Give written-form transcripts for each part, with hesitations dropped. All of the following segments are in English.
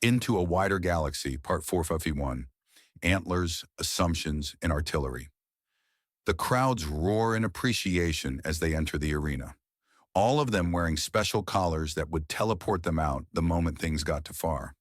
Into a Wider Galaxy, Part 451, Antlers, Assumptions, and Artillery. The crowds roar in appreciation as they enter the arena, all of them wearing special collars that would teleport them out the moment things got too far.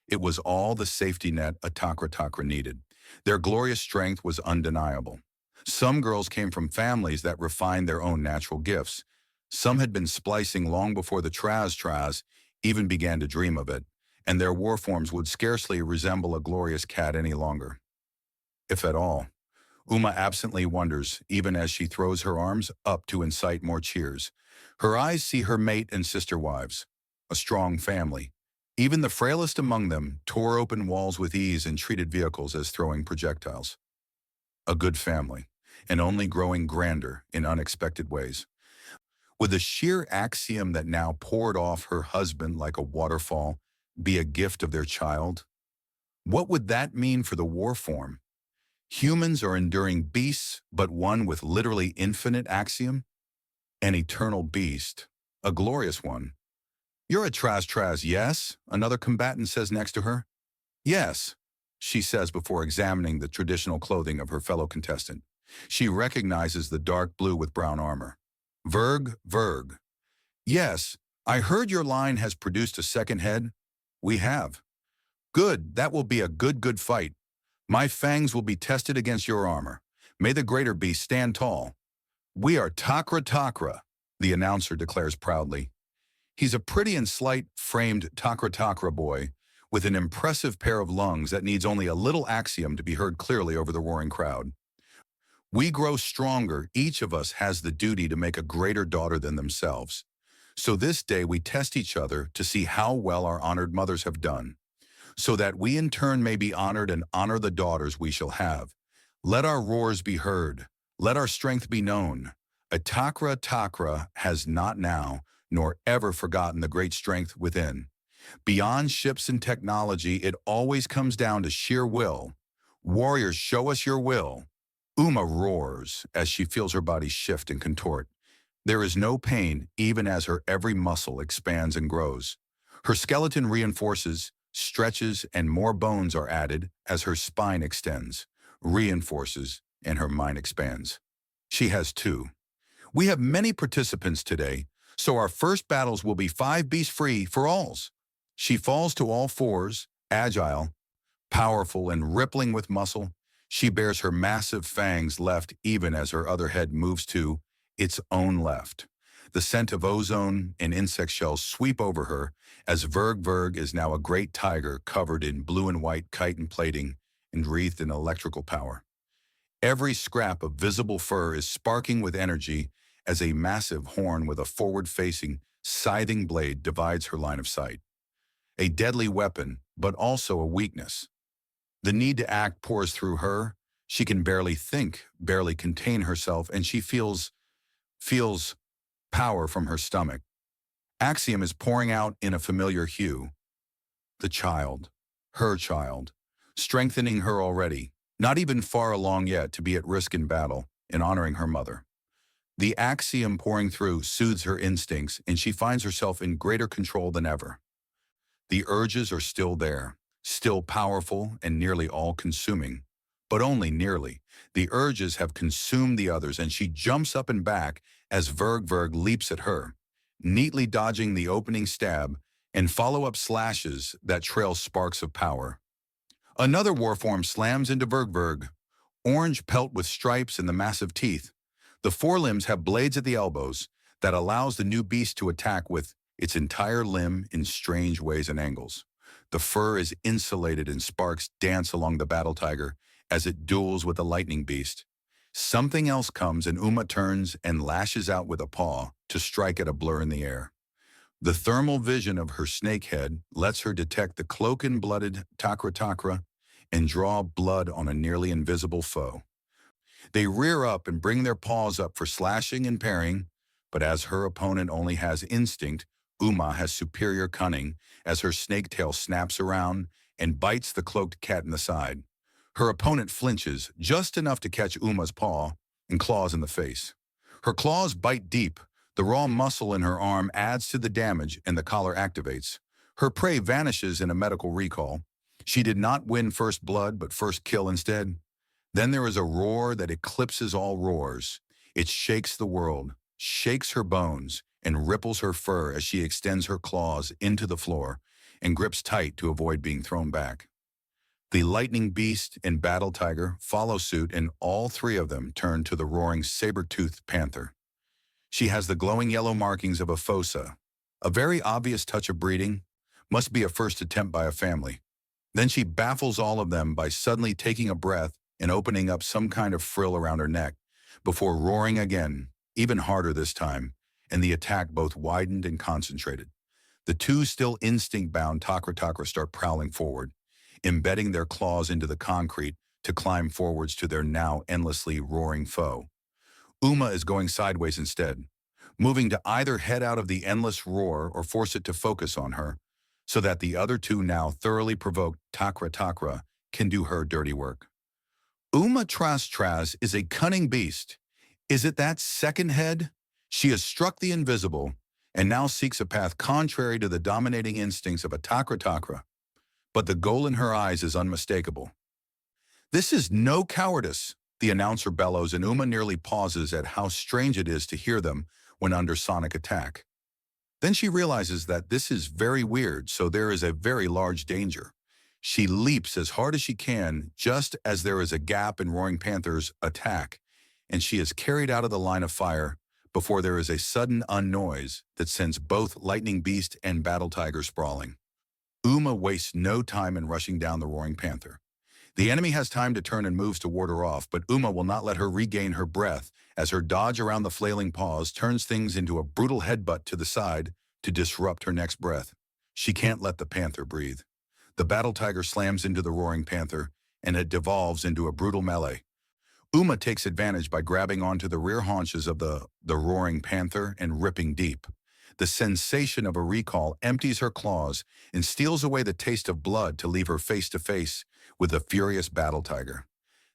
It was all the safety net a Takra needed. Their glorious strength was undeniable. Some girls came from families that refined their own natural gifts. Some had been splicing long before the Traz even began to dream of it, and their war forms would scarcely resemble a glorious cat any longer, if at all. Uma absently wonders, even as she throws her arms up to incite more cheers. Her eyes see her mate and sister wives, a strong family. Even the frailest among them tore open walls with ease and treated vehicles as throwing projectiles. A good family, and only growing grander in unexpected ways. Would the sheer axiom that now poured off her husband like a waterfall be a gift of their child? What would that mean for the war form? Humans are enduring beasts, but one with literally infinite axiom? An eternal beast, a glorious one. "You're a Traz, yes?" another combatant says next to her. "Yes," she says before examining the traditional clothing of her fellow contestant. She recognizes the dark blue with brown armor. Verg. "Yes, I heard your line has produced a second head." "We have." "Good, that will be a good fight. My fangs will be tested against your armor. May the greater beast stand tall." "We are Takra," the announcer declares proudly. He's a pretty and slight-framed Takra boy with an impressive pair of lungs that needs only a little axiom to be heard clearly over the roaring crowd. "We grow stronger. Each of us has the duty to make a greater daughter than themselves. So this day we test each other to see how well our honored mothers have done, so that we in turn may be honored and honor the daughters we shall have. Let our roars be heard. Let our strength be known. A Takra has not now, nor ever forgotten the great strength within. Beyond ships and technology, it always comes down to sheer will. Warriors, show us your will." Uma roars as she feels her body shift and contort. There is no pain, even as her every muscle expands and grows. Her skeleton reinforces, stretches, and more bones are added as her spine extends, reinforces, and her mind expands. She has two. "We have many participants today, so our first battles will be 5 beast free for alls." She falls to all fours, agile, powerful, and rippling with muscle. She bears her massive fangs left even as her other head moves to its own left. The scent of ozone and insect shells sweep over her as Verg is now a great tiger covered in blue and white chitin plating and wreathed in electrical power. Every scrap of visible fur is sparking with energy as a massive horn with a forward-facing, scything blade divides her line of sight. A deadly weapon, but also a weakness. The need to act pours through her. She can barely think, barely contain herself, and she feels power from her stomach. Axiom is pouring out in a familiar hue. The child, her child, strengthening her already, not even far along yet to be at risk in battle, in honoring her mother. The axiom pouring through soothes her instincts, and she finds herself in greater control than ever. The urges are still there, still powerful and nearly all-consuming, but only nearly. The urges have consumed the others, and she jumps up and back as Verg leaps at her, neatly dodging the opening stab and follow-up slashes that trail sparks of power. Another warform slams into Verg, orange pelt with stripes and the massive teeth. The forelimbs have blades at the elbows that allows the new beast to attack with its entire limb in strange ways and angles. The fur is insulated and sparks dance along the battle tiger as it duels with the lightning beast. Something else comes and Uma turns and lashes out with a paw to strike at a blur in the air. The thermal vision of her snake head lets her detect the cloak-and-blooded Takra and draw blood on a nearly invisible foe. They rear up and bring their paws up for slashing and parrying, but as her opponent only has instinct, Uma has superior cunning as her snake tail snaps around and bites the cloaked cat in the side. Her opponent flinches just enough to catch Uma's paw and claws in the face. Her claws bite deep. The raw muscle in her arm adds to the damage and the collar activates. Her prey vanishes in a medical recall. She did not win first blood, but first kill instead. Then there is a roar that eclipses all roars. It shakes the world, shakes her bones, and ripples her fur as she extends her claws into the floor and grips tight to avoid being thrown back. The lightning beast and battle tiger follow suit, and all three of them turn to the roaring saber-toothed panther. She has the glowing yellow markings of a fossa, a very obvious touch of breeding, must be a first attempt by a family. Then she baffles all of them by suddenly taking a breath and opening up some kind of frill around her neck, before roaring again, even harder this time, and the attack both widened and concentrated. The two still instinct-bound Takra start prowling forward, embedding their claws into the concrete to climb forwards to their now endlessly roaring foe. Uma is going sideways instead, moving to either head out of the endless roar or force it to focus on her, so that the other two now thoroughly provoked Takra can do her dirty work. Uma Tras is a cunning beast. Is it that second head? She has struck the invisible and now seeks a path contrary to the dominating instincts of a Takra. But the goal in her eyes is unmistakable. This is no cowardice, the announcer bellows, and Uma nearly pauses at how strange it is to hear them when under sonic attack. Then she realizes that this is very weird, so there is a very large danger. She leaps as hard as she can just as there is a gap in Roaring Panther's attack, and she is carried out of the line of fire before there is a sudden unnoise that sends both Lightning Beast and Battle Tiger sprawling. Uma wastes no time in rushing down the Roaring Panther. The enemy has time to turn and moves to ward her off, but Uma will not let her regain her breath as her dodge around the flailing paws turns things into a brutal headbutt to the side to disrupt her next breath. She can't let the panther breathe. The Battle Tiger slams into the Roaring Panther, and it devolves into a brutal melee. Uma takes advantage by grabbing onto the rear haunches of the Roaring Panther and ripping deep. The sensation of a recall empties her claws and steals away the taste of blood to leave her face to face with the furious Battle Tiger.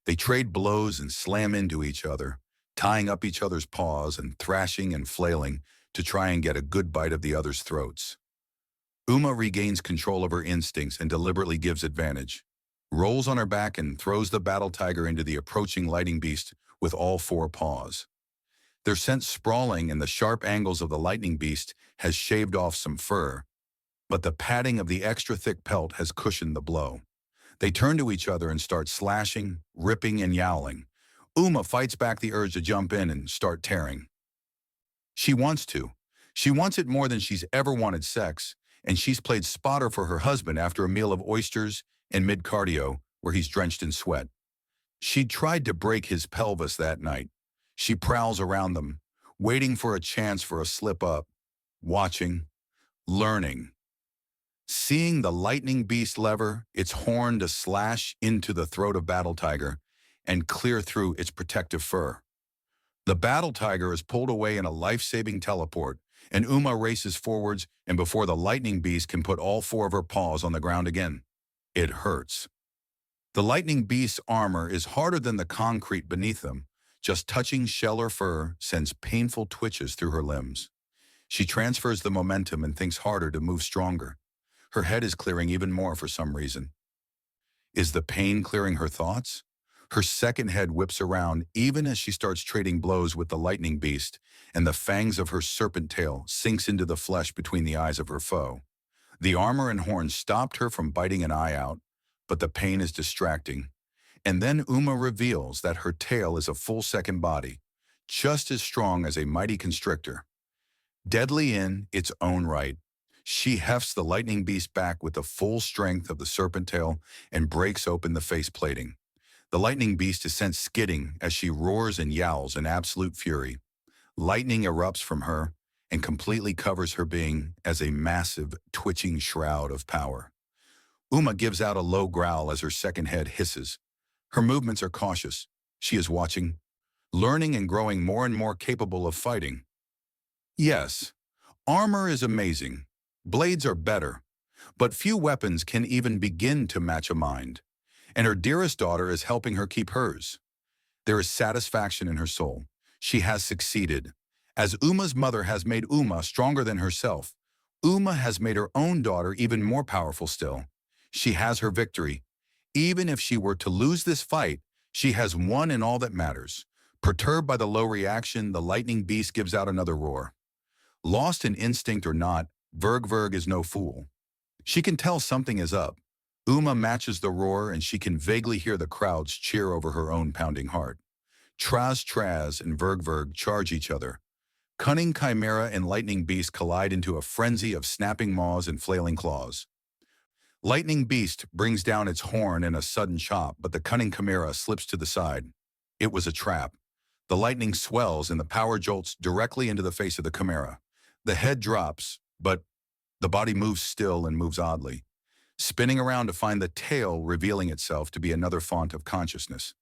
They trade blows and slam into each other, tying up each other's paws and thrashing and flailing to try and get a good bite of the other's throats. Uma regains control of her instincts and deliberately gives advantage, rolls on her back and throws the Battle Tiger into the approaching Lightning Beast with all four paws. They're sent sprawling, and the sharp angles of the Lightning Beast has shaved off some fur, but the padding of the extra thick pelt has cushioned the blow. They turn to each other and start slashing, ripping, and yowling. Uma fights back the urge to jump in and start tearing. She wants to. She wants it more than she's ever wanted sex, and she's played spotter for her husband after a meal of oysters and mid-cardio where he's drenched in sweat. She'd tried to break his pelvis that night. She prowls around them, waiting for a chance for a slip-up, watching, learning. Seeing the Lightning Beast lever its horn to slash into the throat of Battle Tiger and clear through its protective fur. The Battle Tiger is pulled away in a life-saving teleport, and Uma races forwards, and before the Lightning Beast can put all four of her paws on the ground again, it hurts. The Lightning Beast's armor is harder than the concrete beneath them. Just touching shell or fur sends painful twitches through her limbs. She transfers the momentum and thinks harder to move stronger. Her head is clearing even more for some reason. Is the pain clearing her thoughts? Her second head whips around even as she starts trading blows with the Lightning Beast, and the fangs of her serpent tail sinks into the flesh between the eyes of her foe. The armor and horns stopped her from biting an eye out, but the pain is distracting. And then Uma reveals that her tail is a full second body, just as strong as a mighty constrictor. Deadly in its own right, she hefts the Lightning Beast back with the full strength of the serpent tail and breaks open the face plating. The Lightning Beast is sent skidding as she roars and yowls in absolute fury. Lightning erupts from her and completely covers her being as a massive, twitching shroud of power. Uma gives out a low growl as her second head hisses. Her movements are cautious. She is watching, learning and growing more and more capable of fighting. Yes, armor is amazing. Blades are better. But few weapons can even begin to match a mind. And her dearest daughter is helping her keep hers. There is satisfaction in her soul. She has succeeded. As Uma's mother has made Uma stronger than herself, Uma has made her own daughter even more powerful still. She has her victory. Even if she were to lose this fight, she has won in all that matters. Perturbed by the low reaction, the lightning beast gives out another roar. Lost in instinct or not, Verg is no fool. She can tell something is up. Uma matches the roar and she can vaguely hear the crowds cheer over her own pounding heart. Traz and Verg charge each other. Cunning chimera and lightning beast collide into a frenzy of snapping maws and flailing claws. Lightning beast brings down its horn in a sudden chop, but the cunning chimera slips to the side. It was a trap. The lightning swells and the power jolts directly into the face of the chimera. The head drops, but the body moves still and moves oddly, spinning around to find the tail revealing itself to be another font of consciousness.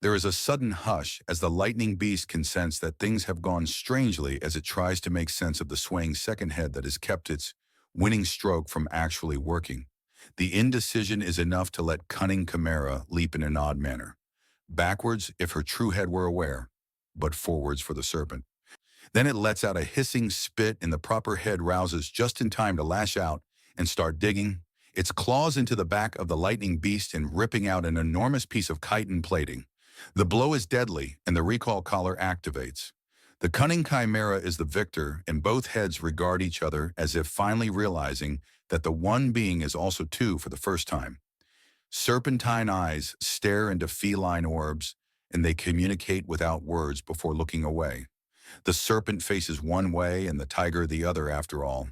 There is a sudden hush as the lightning beast can sense that things have gone strangely as it tries to make sense of the swaying second head that has kept its winning stroke from actually working. The indecision is enough to let cunning chimera leap in an odd manner. Backwards if her true head were aware, but forwards for the serpent. Then it lets out a hissing spit and the proper head rouses just in time to lash out and start digging its claws into the back of the lightning beast and ripping out an enormous piece of chitin plating. The blow is deadly and the recall collar activates. The cunning chimera is the victor and both heads regard each other as if finally realizing that the one being is also two for the first time. Serpentine eyes stare into feline orbs and they communicate without words before looking away. The serpent faces one way and the tiger the other after all.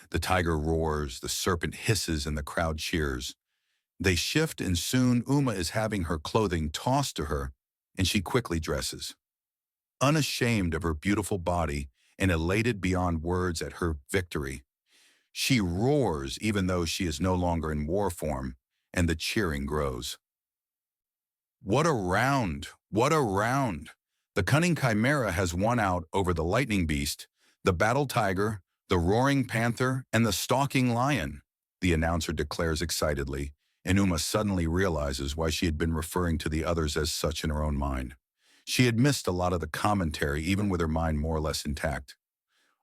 The tiger roars, the serpent hisses, and the crowd cheers. They shift and soon Uma is having her clothing tossed to her, and she quickly dresses. Unashamed of her beautiful body and elated beyond words at her victory, she roars even though she is no longer in war form, and the cheering grows. What a round! What a round! The cunning chimera has won out over the lightning beast, the battle tiger, the roaring panther, and the stalking lion, the announcer declares excitedly, and Uma suddenly realizes why she had been referring to the others as such in her own mind. She had missed a lot of the commentary even with her mind more or less intact.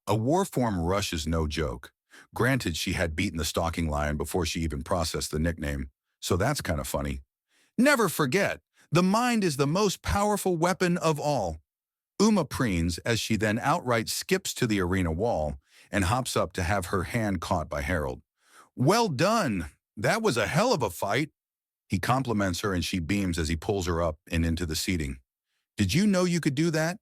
A war form rush is no joke. Granted, she had beaten the stalking lion before she even processed the nickname, so that's kind of funny. Never forget, the mind is the most powerful weapon of all. Uma preens as she then outright skips to the arena wall and hops up to have her hand caught by Harold. Well done! That was a hell of a fight. He compliments her and she beams as he pulls her up and into the seating. Did you know you could do that?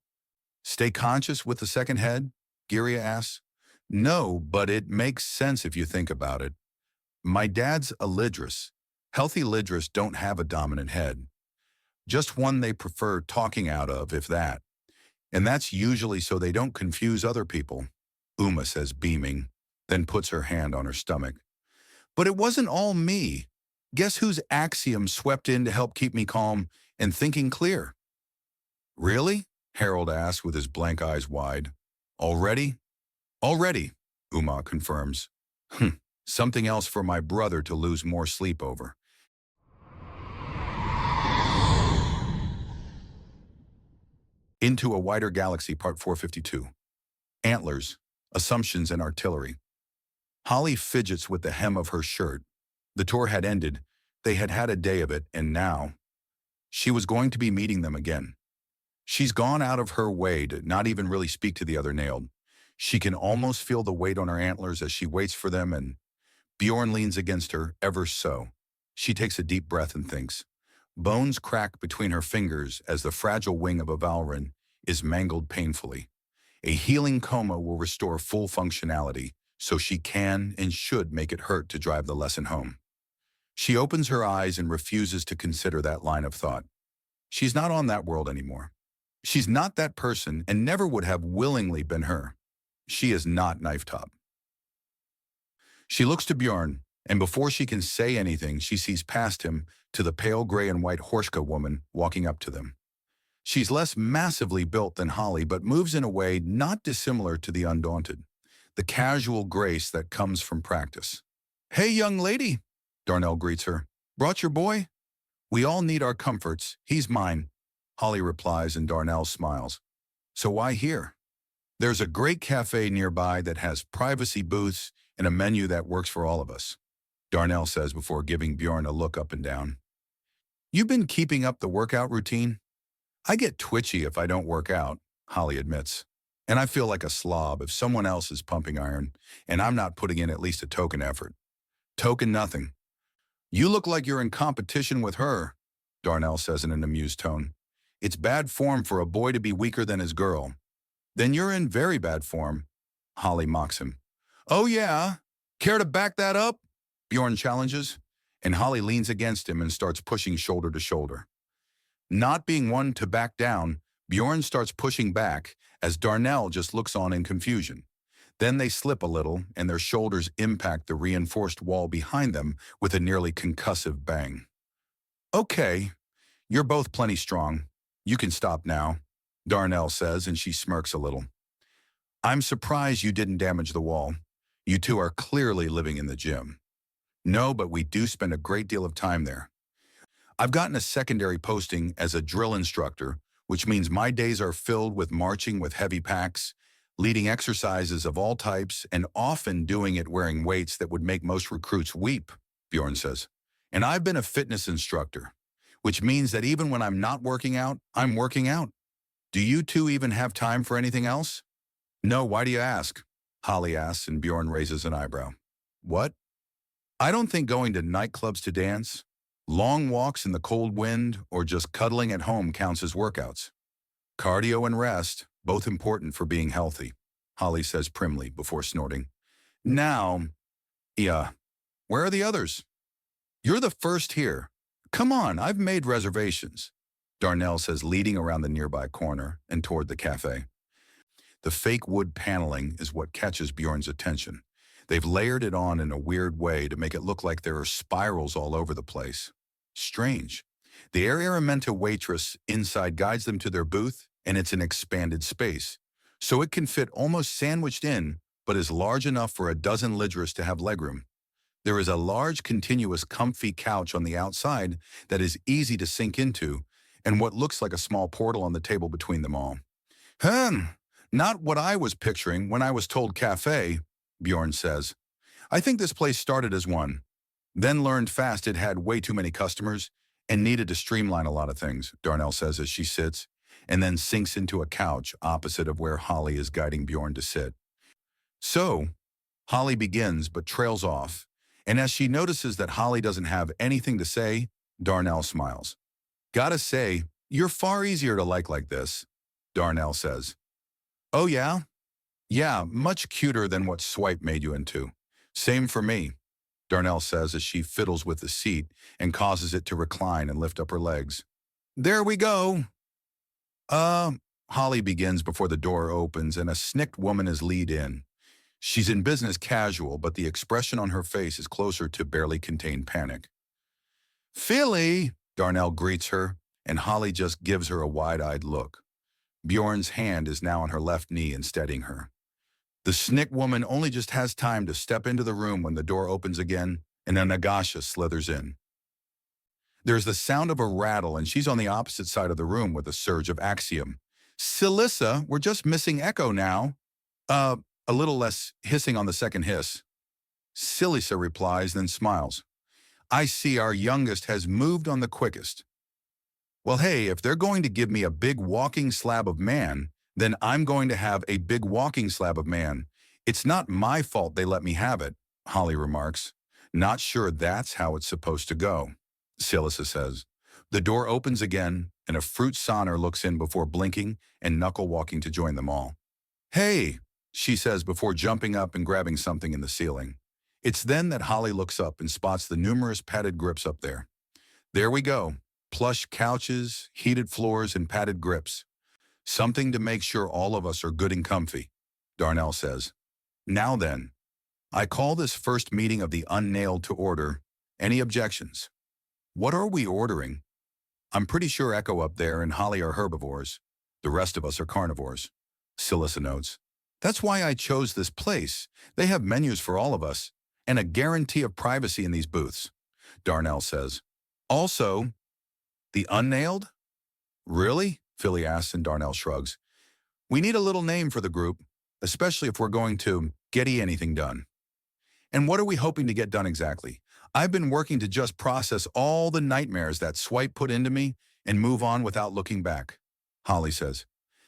Stay conscious with the second head? Giria asks. No, but it makes sense if you think about it. My dad's a Lidris. Healthy Lidris don't have a dominant head. Just one they prefer talking out of, if that. And that's usually so they don't confuse other people, Uma says, beaming, then puts her hand on her stomach. But it wasn't all me. Guess whose axiom swept in to help keep me calm and thinking clear? Really? Harold asks with his blank eyes wide. Already? Already, Uma confirms. Something else for my brother to lose more sleep over. Into a Wider Galaxy, Part 452. Antlers, Assumptions and Artillery. Holly fidgets with the hem of her shirt. The tour had ended, they had had a day of it, and now she was going to be meeting them again. She's gone out of her way to not even really speak to the other nailed. She can almost feel the weight on her antlers as she waits for them, and Bjorn leans against her, ever so. She takes a deep breath and thinks. Bones crack between her fingers as the fragile wing of a Valryn is mangled painfully. A healing coma will restore full functionality, so she can and should make it hurt to drive the lesson home. She opens her eyes and refuses to consider that line of thought. She's not on that world anymore. She's not that person and never would have willingly been her. She is not Knife Top. She looks to Bjorn, and before she can say anything, she sees past him to the pale gray and white Horshka woman walking up to them. She's less massively built than Holly, but moves in a way not dissimilar to the Undaunted, the casual grace that comes from practice. Hey, young lady, Darnell greets her. Brought your boy? We all need our comforts. He's mine, Holly replies, and Darnell smiles. So why here? There's a great cafe nearby that has privacy booths and a menu that works for all of us, Darnell says before giving Bjorn a look up and down. You've been keeping up the workout routine? I get twitchy if I don't work out, Holly admits. And I feel like a slob if someone else is pumping iron, and I'm not putting in at least a token effort. Token nothing. You look like you're in competition with her, Darnell says in an amused tone. It's bad form for a boy to be weaker than his girl. Then you're in very bad form, Holly mocks him. Oh yeah? Care to back that up? Bjorn challenges, and Holly leans against him and starts pushing shoulder to shoulder. Not being one to back down, Bjorn starts pushing back as Darnell just looks on in confusion. Then they slip a little and their shoulders impact the reinforced wall behind them with a nearly concussive bang. Okay, you're both plenty strong. You can stop now, Darnell says, and she smirks a little. I'm surprised you didn't damage the wall. You two are clearly living in the gym. No, but we do spend a great deal of time there. I've gotten a secondary posting as a drill instructor, which means my days are filled with marching with heavy packs, leading exercises of all types, and often doing it wearing weights that would make most recruits weep, Bjorn says. And I've been a fitness instructor, which means that even when I'm not working out, I'm working out. Do you two even have time for anything else? No, why do you ask? Holly asks, and Bjorn raises an eyebrow. What? I don't think going to nightclubs to dance, long walks in the cold wind, or just cuddling at home counts as workouts. Cardio and rest, both important for being healthy, Holly says primly before snorting. Now, yeah, where are the others? You're the first here. Come on, I've made reservations, Darnell says, leading around the nearby corner and toward the cafe. The fake wood paneling is what catches Bjorn's attention. They've layered it on in a weird way to make it look like there are spirals all over the place. Strange. The Air Aramenta waitress inside guides them to their booth, and it's an expanded space. So it can fit almost sandwiched in, but is large enough for a dozen lidgers to have legroom. There is a large, continuous, comfy couch on the outside that is easy to sink into, and what looks like a small portal on the table between them all. Not what I was picturing when I was told cafe, Bjorn says. I think this place started as one, then learned fast it had way too many customers and needed to streamline a lot of things, Darnell says as she sits, and then sinks into a couch opposite of where Holly is guiding Bjorn to sit. So, Holly begins but trails off, and as she notices that Holly doesn't have anything to say, Darnell smiles. Gotta say, you're far easier to like this, Darnell says. Oh yeah? Yeah, much cuter than what Swipe made you into. Same for me, Darnell says as she fiddles with the seat and causes it to recline and lift up her legs. There we go. Holly begins before the door opens and a snicked woman is lead in. She's in business casual, but the expression on her face is closer to barely contained panic. Philly, Darnell greets her, and Holly just gives her a wide-eyed look. Bjorn's hand is now on her left knee and steadying her. The snick woman only just has time to step into the room when the door opens again and a Nagasha slithers in. There's the sound of a rattle and she's on the opposite side of the room with a surge of axiom. Silissa, we're just missing Echo now. A little less hissing on the second hiss. Silissa replies, then smiles. I see our youngest has moved on the quickest. Well, hey, if they're going to give me a big walking slab of man, then I'm going to have a big walking slab of man. It's not my fault they let me have it, Holly remarks. Not sure that's how it's supposed to go, Silissa says. The door opens again, and a fruit sonner looks in before blinking and knuckle walking to join them all. Hey, she says before jumping up and grabbing something in the ceiling. It's then that Holly looks up and spots the numerous padded grips up there. There we go. Plush couches, heated floors, and padded grips. Something to make sure all of us are good and comfy, Darnell says. Now then, I call this first meeting of the unnailed to order. Any objections? What are we ordering? I'm pretty sure Echo up there and Holly are herbivores. The rest of us are carnivores, Silissa notes. That's why I chose this place. They have menus for all of us, and a guarantee of privacy in these booths, Darnell says. Also, the unnailed? Really? Philly asks and Darnell shrugs. We need a little name for the group, especially if we're going to get anything done. And what are we hoping to get done exactly? I've been working to just process all the nightmares that swipe put into me and move on without looking back. Holly says,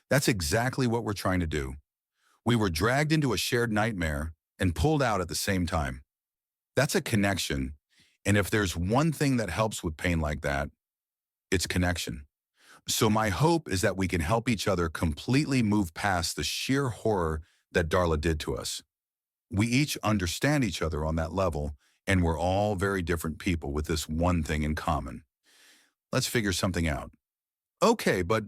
that's exactly what we're trying to do. We were dragged into a shared nightmare and pulled out at the same time. That's a connection. And if there's one thing that helps with pain like that, it's connection. So my hope is that we can help each other completely move past the sheer horror that Darla did to us. We each understand each other on that level, and we're all very different people with this one thing in common. Let's figure something out. Okay, but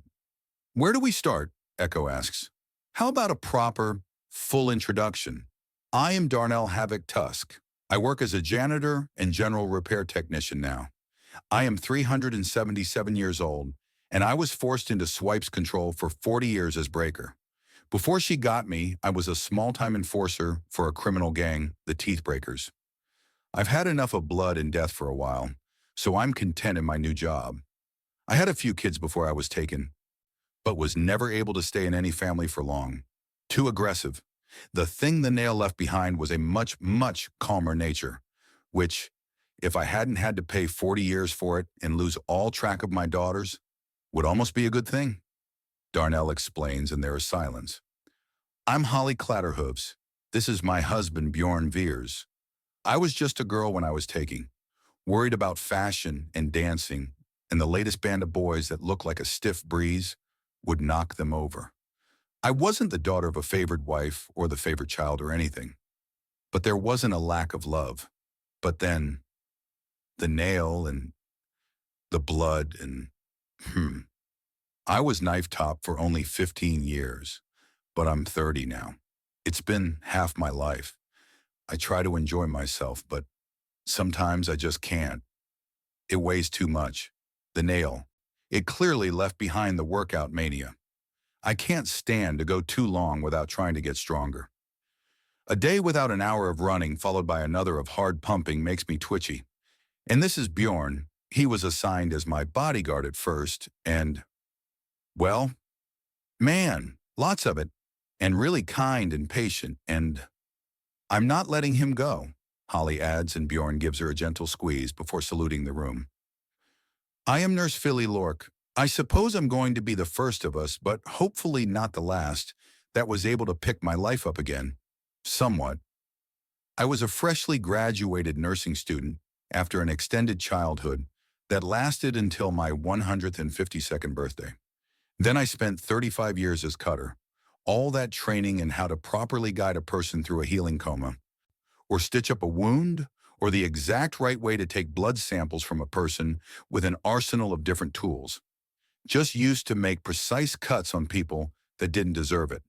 where do we start? Echo asks. How about a proper, full introduction? I am Darnell Havoc Tusk. I work as a janitor and general repair technician now. I am 377 years old, and I was forced into swipes control for 40 years as breaker. Before she got me, I was a small-time enforcer for a criminal gang, the Teeth Breakers. I've had enough of blood and death for a while, so I'm content in my new job. I had a few kids before I was taken, but was never able to stay in any family for long. Too aggressive. The thing the nail left behind was a much, much calmer nature, which, if I hadn't had to pay 40 years for it and lose all track of my daughters, would almost be a good thing. Darnell explains, and there is silence. I'm Holly Clatterhooves. This is my husband, Bjorn Veers. I was just a girl when I was taking, worried about fashion and dancing, and the latest band of boys that looked like a stiff breeze would knock them over. I wasn't the daughter of a favored wife or the favorite child or anything, but there wasn't a lack of love. But then, the nail and the blood and, I was knife-top for only 15 years, but I'm 30 now. It's been half my life. I try to enjoy myself, but sometimes I just can't. It weighs too much. The nail. It clearly left behind the workout mania. I can't stand to go too long without trying to get stronger. A day without an hour of running followed by another of hard pumping makes me twitchy. And this is Bjorn. He was assigned as my bodyguard at first, and, well, man, lots of it, and really kind and patient, and I'm not letting him go, Holly adds, and Bjorn gives her a gentle squeeze before saluting the room. I am Nurse Philly Lork. I suppose I'm going to be the first of us, but hopefully not the last, that was able to pick my life up again. Somewhat. I was a freshly graduated nursing student after an extended childhood that lasted until my 152nd birthday. Then I spent 35 years as cutter, all that training in how to properly guide a person through a healing coma, or stitch up a wound, or the exact right way to take blood samples from a person with an arsenal of different tools, just used to make precise cuts on people that didn't deserve it.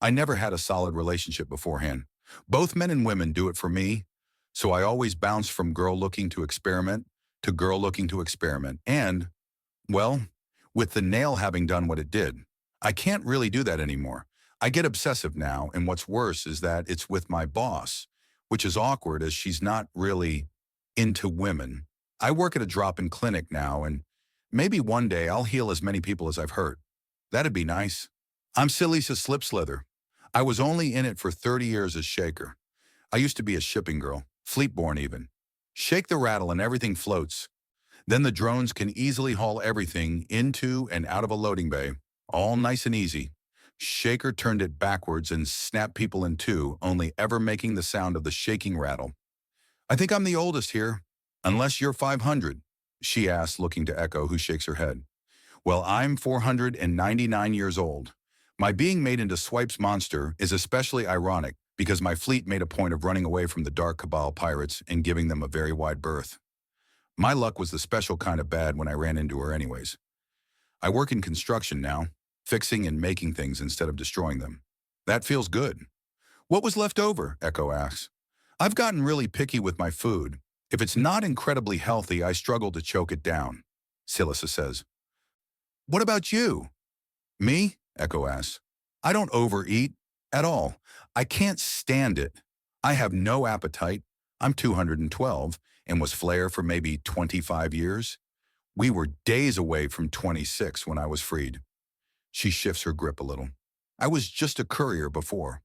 I never had a solid relationship beforehand. Both men and women do it for me, so I always bounce from girl looking to experiment to girl looking to experiment. And, well, with the nail having done what it did, I can't really do that anymore. I get obsessive now, and what's worse is that it's with my boss, which is awkward as she's not really into women. I work at a drop-in clinic now, and maybe one day I'll heal as many people as I've hurt. That'd be nice. I'm Silly's Slip Slither. I was only in it for 30 years as shaker. I used to be a shipping girl, fleet-born even. Shake the rattle and everything floats. Then the drones can easily haul everything into and out of a loading bay, all nice and easy. Shaker turned it backwards and snapped people in two, only ever making the sound of the shaking rattle. I think I'm the oldest here, unless you're 500, she asks, looking to Echo, who shakes her head. Well, I'm 499 years old. My being made into Swipe's monster is especially ironic because my fleet made a point of running away from the Dark Cabal pirates and giving them a very wide berth. My luck was the special kind of bad when I ran into her anyways. I work in construction now, fixing and making things instead of destroying them. That feels good. What was left over? Echo asks. I've gotten really picky with my food. If it's not incredibly healthy, I struggle to choke it down, Silissa says. What about you? Me? Echo asks. I don't overeat at all. I can't stand it. I have no appetite. I'm 212 and was Flair for maybe 25 years. We were days away from 26 when I was freed. She shifts her grip a little. I was just a courier before.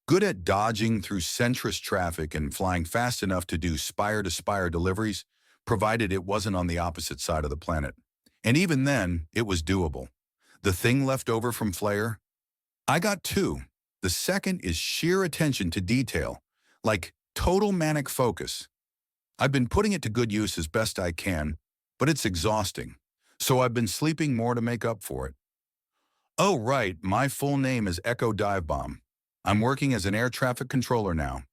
Good at dodging through centrist traffic and flying fast enough to do spire-to-spire deliveries, provided it wasn't on the opposite side of the planet. And even then, it was doable. The thing left over from Flair? I got two. The second is sheer attention to detail, like total manic focus. I've been putting it to good use as best I can, but it's exhausting. So I've been sleeping more to make up for it. Oh, right, my full name is Echo Divebomb. I'm working as an air traffic controller now.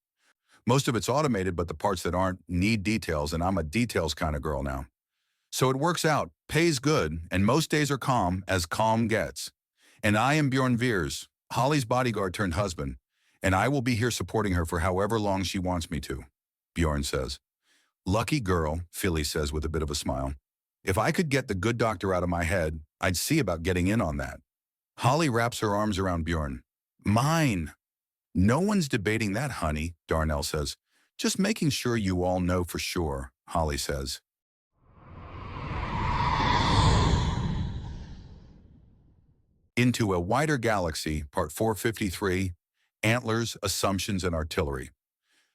Most of it's automated, but the parts that aren't need details, and I'm a details kind of girl now. So it works out, pays good, and most days are calm as calm gets. And I am Bjorn Veers, Holly's bodyguard turned husband, and I will be here supporting her for however long she wants me to, Bjorn says. Lucky girl, Philly says with a bit of a smile. If I could get the good doctor out of my head, I'd see about getting in on that. Holly wraps her arms around Bjorn. Mine. No one's debating that, honey, Darnell says. Just making sure you all know for sure, Holly says. Into a Wider Galaxy, Part 453, Antlers, Assumptions, and Artillery.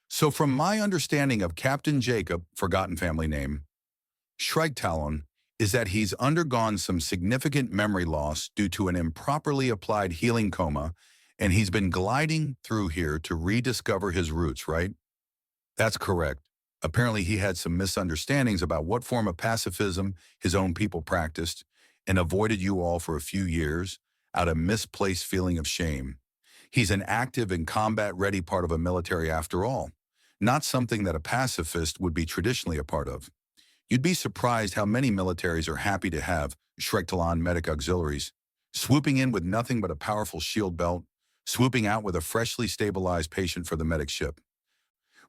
So from my understanding of Captain Jacob, forgotten family name, Shrigtalon, is that he's undergone some significant memory loss due to an improperly applied healing coma, and he's been gliding through here to rediscover his roots, right? That's correct. Apparently he had some misunderstandings about what form of pacifism his own people practiced and avoided you all for a few years out of misplaced feeling of shame. He's an active and combat-ready part of a military after all, not something that a pacifist would be traditionally a part of. You'd be surprised how many militaries are happy to have Shrigtalon medic auxiliaries, swooping in with nothing but a powerful shield belt, swooping out with a freshly stabilized patient for the medic ship.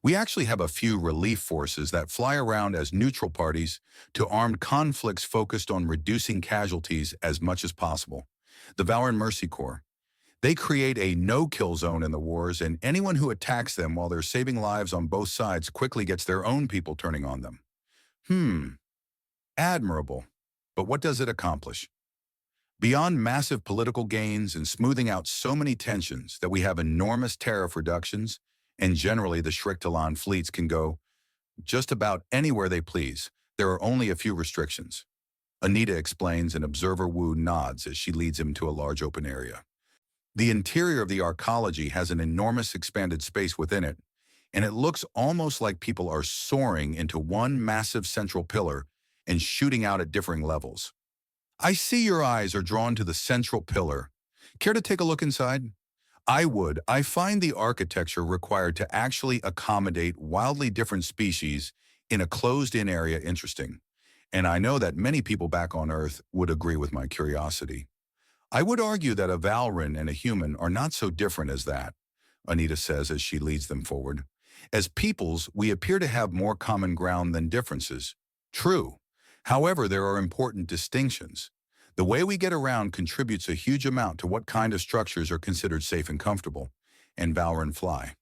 We actually have a few relief forces that fly around as neutral parties to armed conflicts focused on reducing casualties as much as possible. The Valorant Mercy Corps. They create a no-kill zone in the wars, and anyone who attacks them while they're saving lives on both sides quickly gets their own people turning on them. Admirable. But what does it accomplish? Beyond massive political gains and smoothing out so many tensions that we have enormous tariff reductions, and generally the Shrigtalon fleets can go just about anywhere they please. There are only a few restrictions. Anita explains, and Observer Wu nods as she leads him to a large open area. The interior of the arcology has an enormous expanded space within it, and it looks almost like people are soaring into one massive central pillar and shooting out at differing levels. I see your eyes are drawn to the central pillar. Care to take a look inside? I would. I find the architecture required to actually accommodate wildly different species in a closed-in area interesting, and I know that many people back on Earth would agree with my curiosity. I would argue that a Valrin and a human are not so different as that, Anita says as she leads them forward. As peoples, we appear to have more common ground than differences. True. However, there are important distinctions. The way we get around contributes a huge amount to what kind of structures are considered safe and comfortable, and Valrin fly.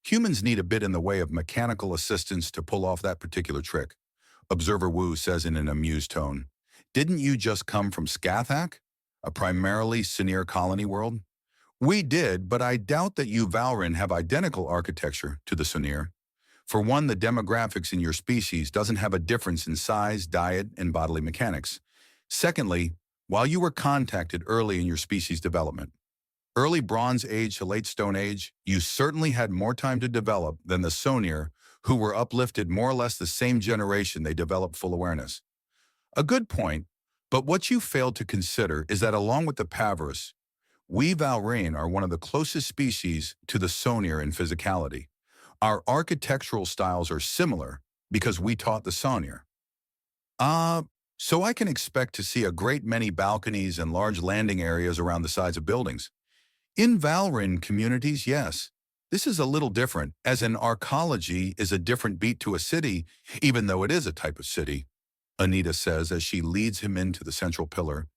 Humans need a bit in the way of mechanical assistance to pull off that particular trick, Observer Wu says in an amused tone. Didn't you just come from Skathak, a primarily Senior colony world? We did, but I doubt that you Valrin have identical architecture to the Senior. For one, the demographics in your species doesn't have a difference in size, diet, and bodily mechanics. Secondly, while you were contacted early in your species development, early Bronze Age to late Stone Age, you certainly had more time to develop than the Sonier, who were uplifted more or less the same generation they developed full awareness. A good point, but what you failed to consider is that along with the Pavorus, we Valrain are one of the closest species to the Sonier in physicality. Our architectural styles are similar because we taught the Sonier. So I can expect to see a great many balconies and large landing areas around the sides of buildings. In Valrin communities, yes. This is a little different, as an arcology is a different beat to a city, even though it is a type of city, Anita says as she leads him into the central pillar.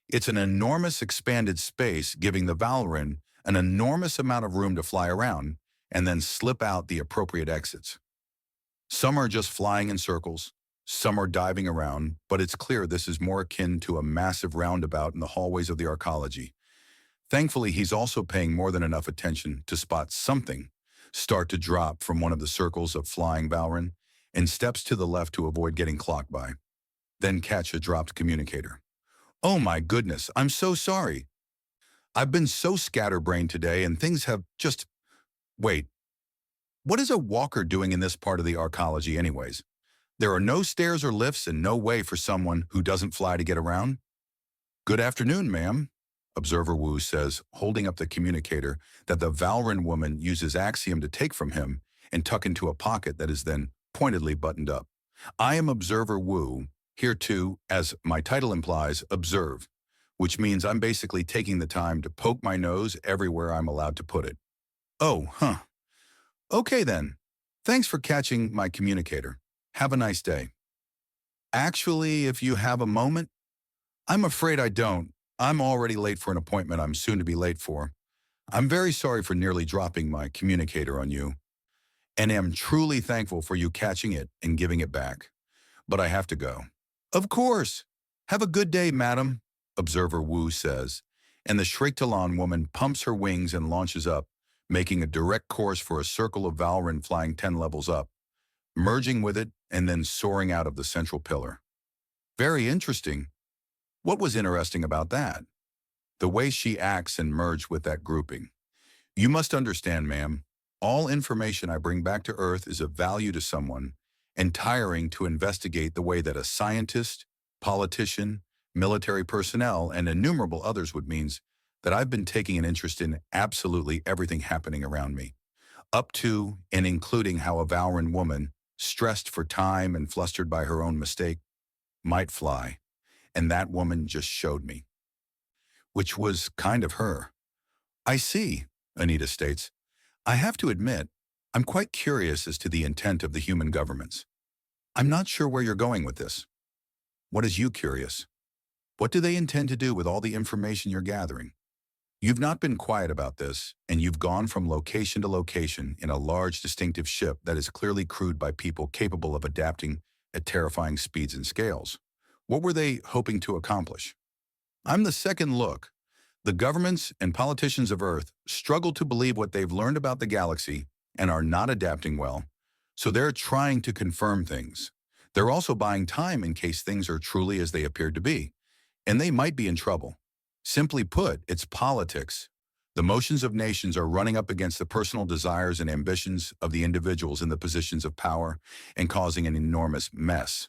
It's an enormous expanded space, giving the Valrin an enormous amount of room to fly around and then slip out the appropriate exits. Some are just flying in circles, some are diving around, but it's clear this is more akin to a massive roundabout in the hallways of the arcology. Thankfully, he's also paying more than enough attention to spot something start to drop from one of the circles of flying Valrin and steps to the left to avoid getting clocked by. Then catch a dropped communicator. Oh my goodness, I'm so sorry. I've been so scatterbrained today and things have just... Wait, what is a walker doing in this part of the arcology anyways? There are no stairs or lifts and no way for someone who doesn't fly to get around? Good afternoon, ma'am, Observer Wu says, holding up the communicator that the Valrin woman uses Axiom to take from him and tuck into a pocket that is then pointedly buttoned up. I am Observer Wu, here to, as my title implies, observe, which means I'm basically taking the time to poke my nose everywhere I'm allowed to put it. Oh, huh. Okay then. Thanks for catching my communicator. Have a nice day. Actually, if you have a moment, I'm afraid I don't. I'm already late for an appointment I'm soon to be late for. I'm very sorry for nearly dropping my communicator on you, and am truly thankful for you catching it and giving it back. But I have to go. Of course. Have a good day, madam, Observer Wu says, and the Shriktalon woman pumps her wings and launches up, making a direct course for a circle of Valrin flying 10 levels up, merging with it and then soaring out of the central pillar. Very interesting. What was interesting about that? The way she acts and merged with that grouping. You must understand, ma'am, all information I bring back to Earth is of value to someone, and tiring to investigate the way that a scientist, politician, military personnel, and innumerable others would means that I've been taking an interest in absolutely everything happening around me, up to and including how a Valrin woman, stressed for time and flustered by her own mistake, might fly. And that woman just showed me. Which was kind of her. I see, Anita states. I have to admit, I'm quite curious as to the intent of the human governments. I'm not sure where you're going with this. What is you curious? What do they intend to do with all the information you're gathering? You've not been quiet about this, and you've gone from location to location in a large, distinctive ship that is clearly crewed by people capable of adapting at terrifying speeds and scales. What were they hoping to accomplish? I'm the second look. The governments and politicians of Earth struggle to believe what they've learned about the galaxy and are not adapting well, so they're trying to confirm things. They're also buying time in case things are truly as they appear to be, and they might be in trouble. Simply put, it's politics. The motions of nations are running up against the personal desires and ambitions of the individuals in the positions of power and causing an enormous mess.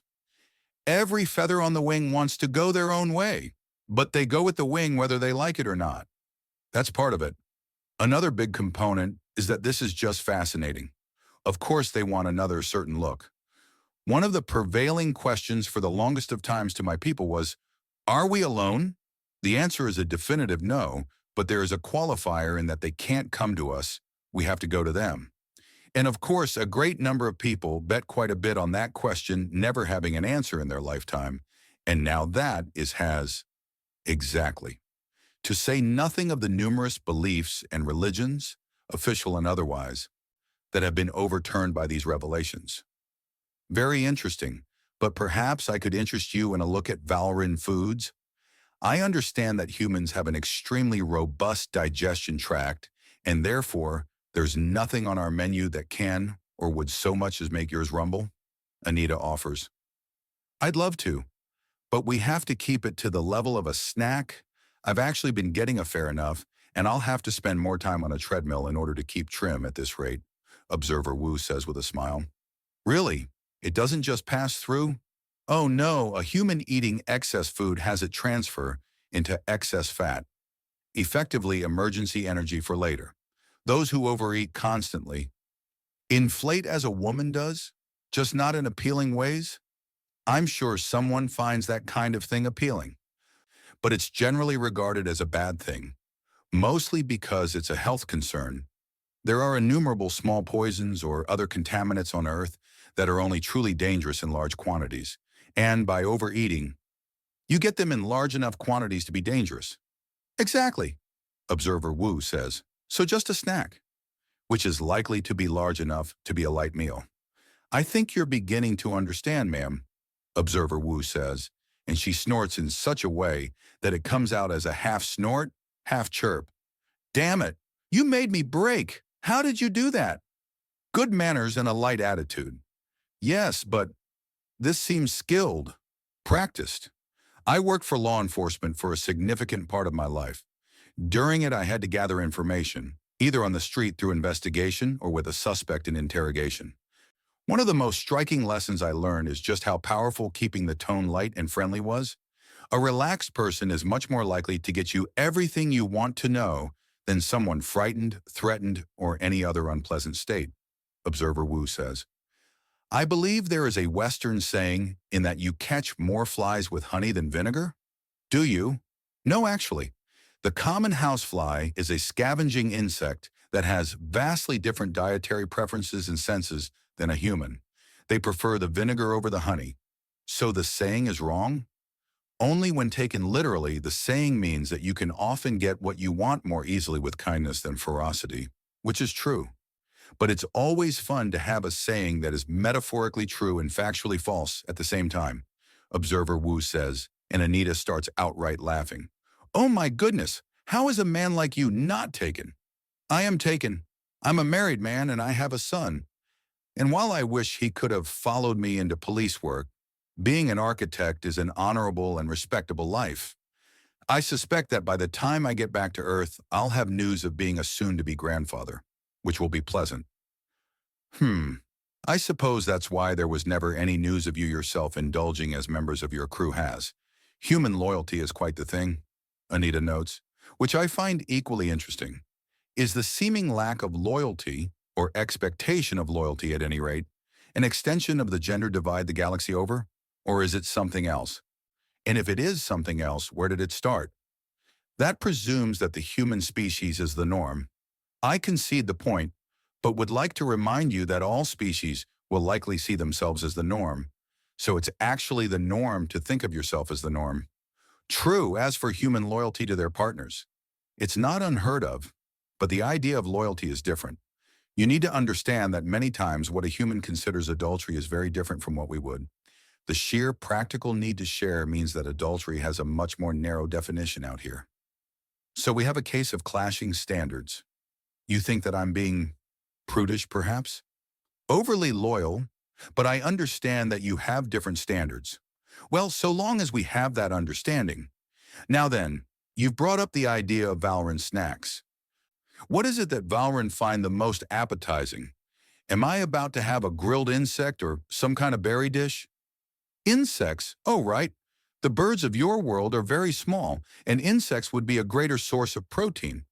Every feather on the wing wants to go their own way, but they go with the wing whether they like it or not. That's part of it. Another big component is that this is just fascinating. Of course they want another certain look. One of the prevailing questions for the longest of times to my people was, are we alone? The answer is a definitive no, but there is a qualifier in that they can't come to us, we have to go to them. And of course, a great number of people bet quite a bit on that question never having an answer in their lifetime, and now that has. Exactly. To say nothing of the numerous beliefs and religions, official and otherwise, that have been overturned by these revelations. Very interesting, but perhaps I could interest you in a look at Valrin foods. I understand that humans have an extremely robust digestion tract, and therefore, there's nothing on our menu that can or would so much as make yours rumble, Anita offers. I'd love to, but we have to keep it to the level of a snack. I've actually been getting a fair enough, and I'll have to spend more time on a treadmill in order to keep trim at this rate, Observer Wu says with a smile. Really? It doesn't just pass through? Oh no, a human eating excess food has it transfer into excess fat, effectively emergency energy for later. Those who overeat constantly inflate as a woman does, just not in appealing ways. I'm sure someone finds that kind of thing appealing, but it's generally regarded as a bad thing, mostly because it's a health concern. There are innumerable small poisons or other contaminants on Earth that are only truly dangerous in large quantities, and by overeating, you get them in large enough quantities to be dangerous. Exactly, Observer Wu says. So just a snack, which is likely to be large enough to be a light meal. I think you're beginning to understand, ma'am, Observer Wu says, and she snorts in such a way that it comes out as a half snort, half chirp. Damn it, you made me break. How did you do that? Good manners and a light attitude. Yes, but this seems skilled, practiced. I worked for law enforcement for a significant part of my life. During it, I had to gather information, either on the street through investigation or with a suspect in interrogation. One of the most striking lessons I learned is just how powerful keeping the tone light and friendly was. A relaxed person is much more likely to get you everything you want to know than someone frightened, threatened, or any other unpleasant state, Observer Wu says. I believe there is a Western saying in that you catch more flies with honey than vinegar. Do you? No, actually. The common housefly is a scavenging insect that has vastly different dietary preferences and senses than a human. They prefer the vinegar over the honey. So the saying is wrong? Only when taken literally, the saying means that you can often get what you want more easily with kindness than ferocity, which is true. But it's always fun to have a saying that is metaphorically true and factually false at the same time, Observer Wu says, and Anita starts outright laughing. Oh my goodness, how is a man like you not taken? I am taken. I'm a married man and I have a son. And while I wish he could have followed me into police work, being an architect is an honorable and respectable life. I suspect that by the time I get back to Earth, I'll have news of being a soon-to-be grandfather, which will be pleasant. I suppose that's why there was never any news of you yourself indulging as members of your crew has. Human loyalty is quite the thing, Anita notes, which I find equally interesting. Is the seeming lack of loyalty, or expectation of loyalty at any rate, an extension of the gender divide the galaxy over? Or is it something else? And if it is something else, where did it start? That presumes that the human species is the norm. I concede the point, but would like to remind you that all species will likely see themselves as the norm. So it's actually the norm to think of yourself as the norm. True, as for human loyalty to their partners. It's not unheard of, but the idea of loyalty is different. You need to understand that many times what a human considers adultery is very different from what we would. The sheer practical need to share means that adultery has a much more narrow definition out here. So we have a case of clashing standards. You think that I'm being prudish, perhaps? Overly loyal, but I understand that you have different standards. Well, so long as we have that understanding. Now then, you've brought up the idea of Valorant snacks. What is it that Valorant find the most appetizing? Am I about to have a grilled insect or some kind of berry dish? Insects? Oh, right. The birds of your world are very small, and insects would be a greater source of protein.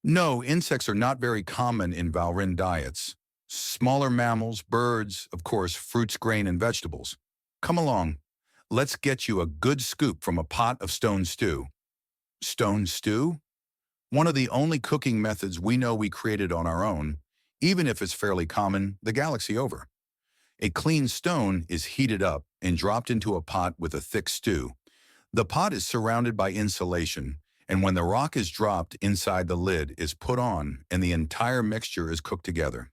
No, insects are not very common in Valorant diets. Smaller mammals, birds, of course, fruits, grain, and vegetables. Come along. Let's get you a good scoop from a pot of stone stew. Stone stew? One of the only cooking methods we know we created on our own, even if it's fairly common the galaxy over. A clean stone is heated up and dropped into a pot with a thick stew. The pot is surrounded by insulation, and when the rock is dropped inside, the lid is put on and the entire mixture is cooked together.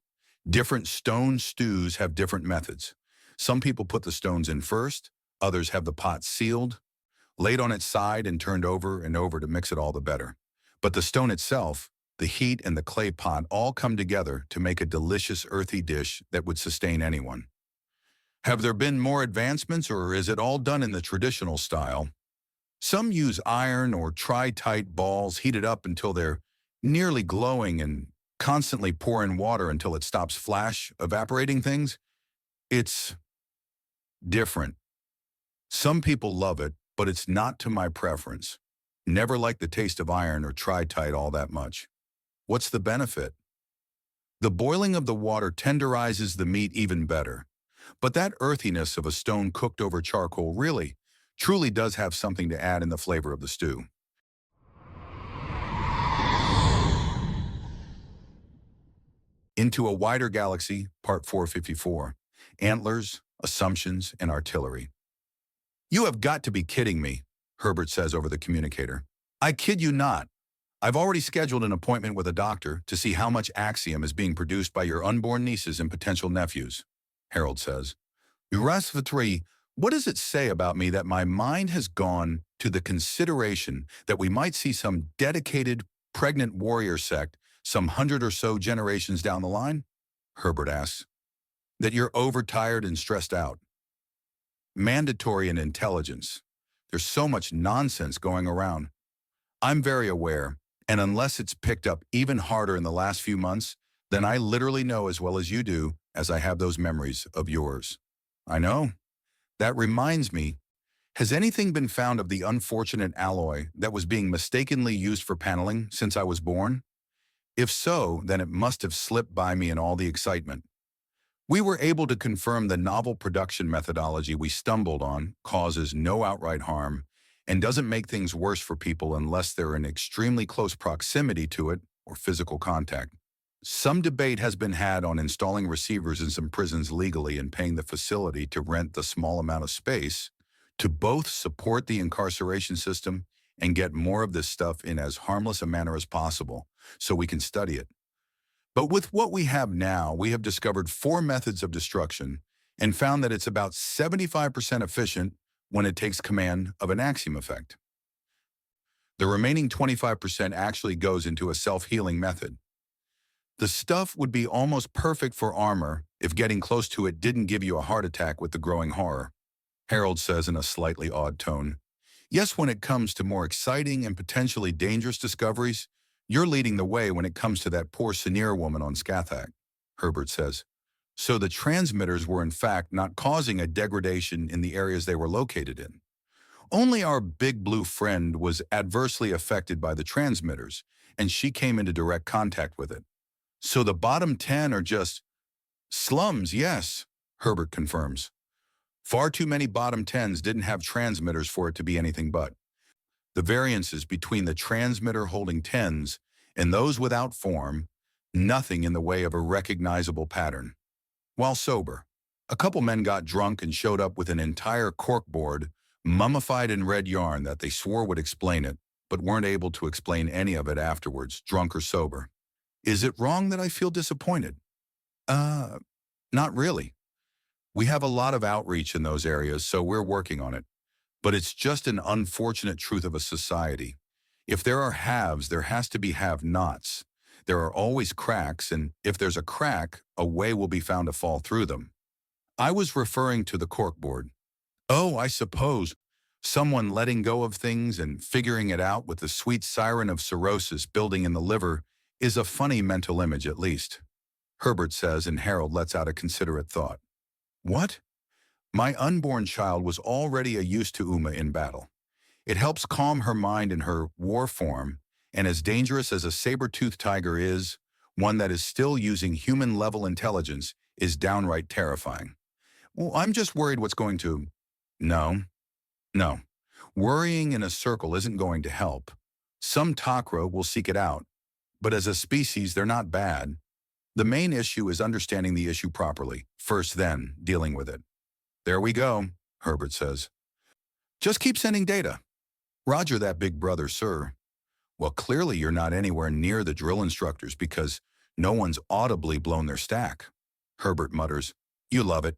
Different stone stews have different methods. Some people put the stones in first, others have the pot sealed, laid on its side and turned over and over to mix it all the better. But the stone itself, the heat and the clay pot all come together to make a delicious earthy dish that would sustain anyone. Have there been more advancements, or is it all done in the traditional style? Some use iron or tri-tight balls heated up until they're nearly glowing and constantly pour in water until it stops evaporating things. It's different. Some people love it, but it's not to my preference. Never liked the taste of iron or tri-tight all that much. What's the benefit? The boiling of the water tenderizes the meat even better. But that earthiness of a stone cooked over charcoal really, truly does have something to add in the flavor of the stew. Into a Wider Galaxy, Part 454, Antlers, Assumptions, and Artillery. You have got to be kidding me, Herbert says over the communicator. I kid you not. I've already scheduled an appointment with a doctor to see how much axiom is being produced by your unborn nieces and potential nephews, Harold says. Urasvatri, what does it say about me that my mind has gone to the consideration that we might see some dedicated pregnant warrior sect some 100 or so generations down the line? Herbert asks. That you're overtired and stressed out. Mandatory in intelligence. There's so much nonsense going around. I'm very aware, and unless it's picked up even harder in the last few months, then I literally know as well as you do, as I have those memories of yours. I know. That reminds me, has anything been found of the unfortunate alloy that was being mistakenly used for paneling since I was born? If so, then it must have slipped by me in all the excitement. We were able to confirm the novel production methodology we stumbled on causes no outright harm and doesn't make things worse for people unless they're in extremely close proximity to it or physical contact. Some debate has been had on installing receivers in some prisons legally and paying the facility to rent the small amount of space to both support the incarceration system and get more of this stuff in as harmless a manner as possible so we can study it. But with what we have now, we have discovered 4 methods of destruction and found that it's about 75% efficient when it takes command of an axiom effect. The remaining 25% actually goes into a self-healing method. The stuff would be almost perfect for armor if getting close to it didn't give you a heart attack with the growing horror, Harold says in a slightly odd tone. Yes, when it comes to more exciting and potentially dangerous discoveries, you're leading the way when it comes to that poor Senior woman on Scathach, Herbert says. So the transmitters were in fact not causing a degradation in the areas they were located in. Only our big blue friend was adversely affected by the transmitters, and she came into direct contact with it. So the bottom 10 are just slums, yes, Herbert confirms. Far too many bottom 10s didn't have transmitters for it to be anything but. The variances between the transmitter holding 10s and those without form, nothing in the way of a recognizable pattern. While sober, a couple men got drunk and showed up with an entire corkboard mummified in red yarn that they swore would explain it, but weren't able to explain any of it afterwards, drunk or sober. Is it wrong that I feel disappointed? Not really. We have a lot of outreach in those areas, so we're working on it. But it's just an unfortunate truth of a society. If there are haves, there has to be have-nots. There are always cracks, and if there's a crack, a way will be found to fall through them. I was referring to the corkboard. Oh, I suppose. Someone letting go of things and figuring it out with the sweet siren of cirrhosis building in the liver is a funny mental image at least, Herbert says, and Harold lets out a considerate thought. What? My unborn child was already a use to Uma in battle. It helps calm her mind in her war form, and as dangerous as a saber-toothed tiger is, one that is still using human-level intelligence is downright terrifying. Well, I'm just worried what's going to... No. Worrying in a circle isn't going to help. Some Takra will seek it out, but as a species, they're not bad. The main issue is understanding the issue properly, first then dealing with it. There we go, Herbert says. Just keep sending data. Roger that, big brother, sir. Well, clearly you're not anywhere near the drill instructors because no one's audibly blown their stack. Herbert mutters, You love it.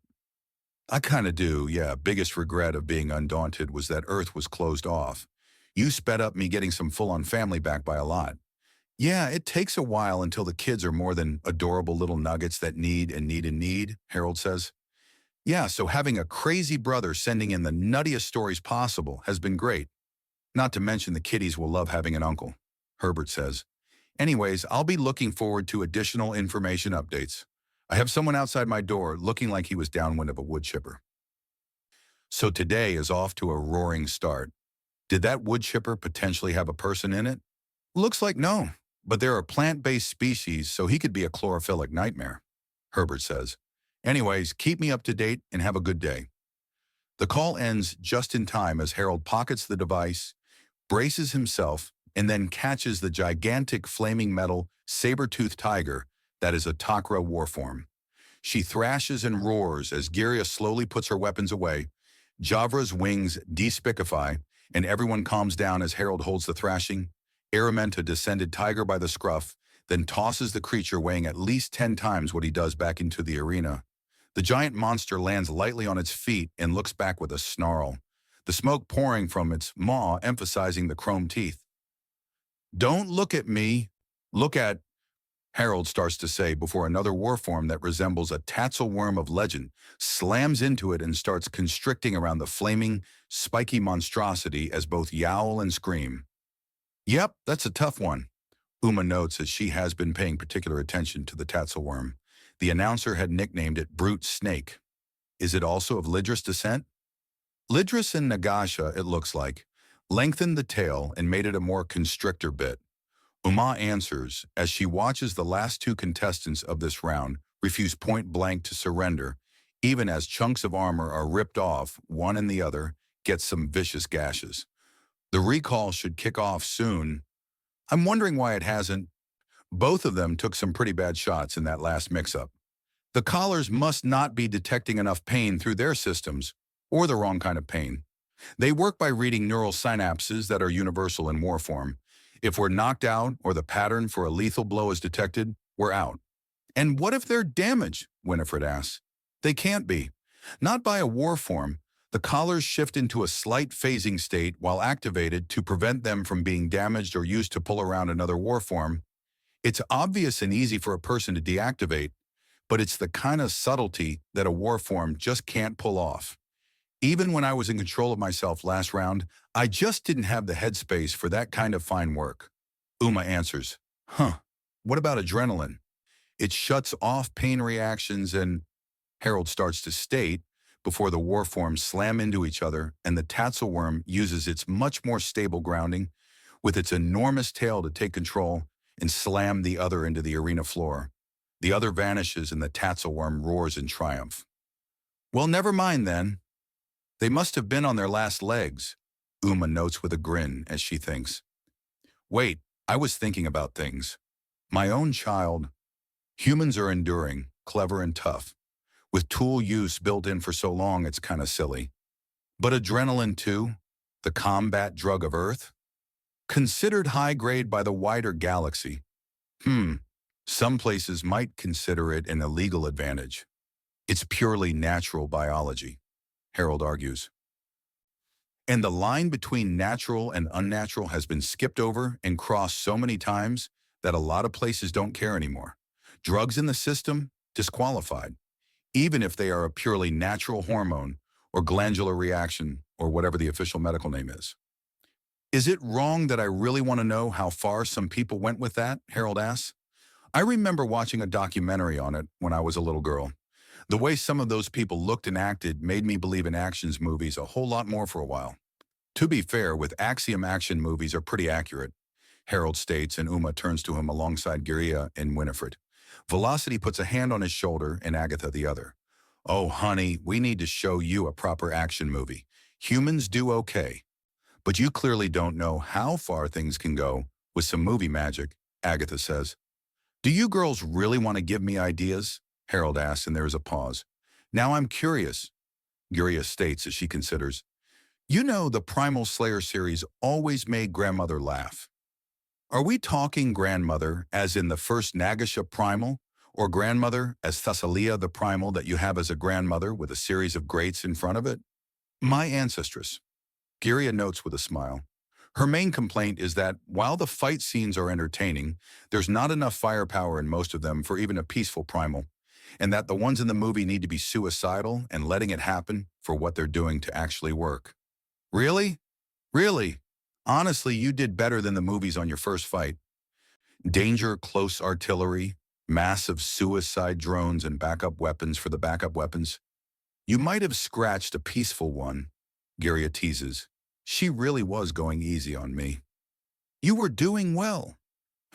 I kind of do, yeah. Biggest regret of being undaunted was that Earth was closed off. You sped up me getting some full-on family back by a lot. Yeah, it takes a while until the kids are more than adorable little nuggets that need, Harold says. Yeah, so having a crazy brother sending in the nuttiest stories possible has been great. Not to mention the kiddies will love having an uncle, Herbert says. Anyways, I'll be looking forward to additional information updates. I have someone outside my door looking like he was downwind of a wood chipper. So today is off to a roaring start. Did that wood chipper potentially have a person in it? Looks like no, but there are plant-based species, so he could be a chlorophyllic nightmare, Herbert says. Anyways, keep me up to date and have a good day. The call ends just in time as Harold pockets the device, braces himself, and then catches the gigantic flaming metal saber-toothed tiger that is a Takra warform. She thrashes and roars as Giria slowly puts her weapons away. Javra's wings despicify, and everyone calms down as Harold holds the thrashing. Aramenta descended tiger by the scruff, then tosses the creature weighing at least 10 times what he does back into the arena. The giant monster lands lightly on its feet and looks back with a snarl. the smoke pouring from its maw emphasizing the chrome teeth. "Don't look at me. Look at," Harold starts to say before another warform that resembles a tassel worm of legend slams into it and starts constricting around the flaming, spiky monstrosity as both yowl and scream. "Yep, that's a tough one," Uma notes as she has been paying particular attention to the tassel worm. The announcer had nicknamed it Brute Snake. Is it also of Lidris descent? Lidris and Nagasha, it looks like, lengthened the tail and made it a more constrictor bit. Uma answers as she watches the last two contestants of this round refuse point blank to surrender, even as chunks of armor are ripped off, one and the other gets some vicious gashes. The recall should kick off soon. I'm wondering why it hasn't. Both of them took some pretty bad shots in that last mix-up. The collars must not be detecting enough pain through their systems, or the wrong kind of pain. They work by reading neural synapses that are universal in warform. If we're knocked out or the pattern for a lethal blow is detected, we're out. And what if they're damaged? Winifred asks. They can't be. Not by a warform. The collars shift into a slight phasing state while activated to prevent them from being damaged or used to pull around another warform. It's obvious and easy for a person to deactivate, but it's the kind of subtlety that a warform just can't pull off. Even when I was in control of myself last round, I just didn't have the headspace for that kind of fine work. Uma answers, what about adrenaline? It shuts off pain reactions and, Harold starts to state, before the warforms slam into each other and the tassel worm uses its much more stable grounding with its enormous tail to take control and slam the other into the arena floor. The other vanishes and the tassel worm roars in triumph. Well, never mind then. They must have been on their last legs, Uma notes with a grin as she thinks. Wait, I was thinking about things. My own child. Humans are enduring, clever and tough. With tool use built in for so long, it's kind of silly. But adrenaline too, the combat drug of Earth? Considered high grade by the wider galaxy. Some places might consider it an illegal advantage. It's purely natural biology, Harold argues. And the line between natural and unnatural has been skipped over and crossed so many times that a lot of places don't care anymore. Drugs in the system, disqualified, even if they are a purely natural hormone or glandular reaction or whatever the official medical name is. Is it wrong that I really want to know how far some people went with that? Harold asks. I remember watching a documentary on it when I was a little girl. The way some of those people looked and acted made me believe in actions movies a whole lot more for a while. To be fair, with Axiom action movies are pretty accurate, Harold states, and Uma turns to him alongside Giria and Winifred. Velocity puts a hand on his shoulder and Agatha the other. Oh, honey, we need to show you a proper action movie. Humans do okay. But you clearly don't know how far things can go with some movie magic, Agatha says. Do you girls really want to give me ideas? Harold asks, and there is a pause. Now I'm curious, Giria states as she considers. You know the Primal Slayer series always made grandmother laugh. Are we talking grandmother as in the first Nagasha Primal, or grandmother as Thessalia the Primal that you have as a grandmother with a series of grates in front of it? My ancestress, Giria notes with a smile. Her main complaint is that while the fight scenes are entertaining, there's not enough firepower in most of them for even a peaceful primal, and that the ones in the movie need to be suicidal and letting it happen for what they're doing to actually work. Really? Really? Honestly, you did better than the movies on your first fight. Danger close artillery, massive suicide drones and backup weapons for the backup weapons. You might have scratched a peaceful one, Giria teases. She really was going easy on me. You were doing well.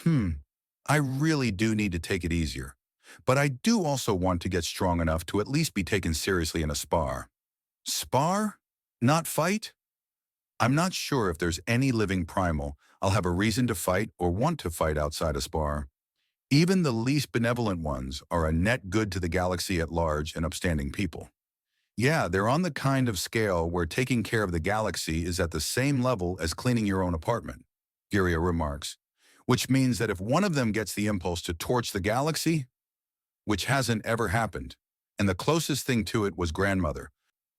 I really do need to take it easier. But I do also want to get strong enough to at least be taken seriously in a spar. Spar? Not fight? I'm not sure if there's any living primal I'll have a reason to fight or want to fight outside a spar. Even the least benevolent ones are a net good to the galaxy at large and upstanding people. Yeah, they're on the kind of scale where taking care of the galaxy is at the same level as cleaning your own apartment, Giria remarks, which means that if one of them gets the impulse to torch the galaxy, which hasn't ever happened, and the closest thing to it was grandmother,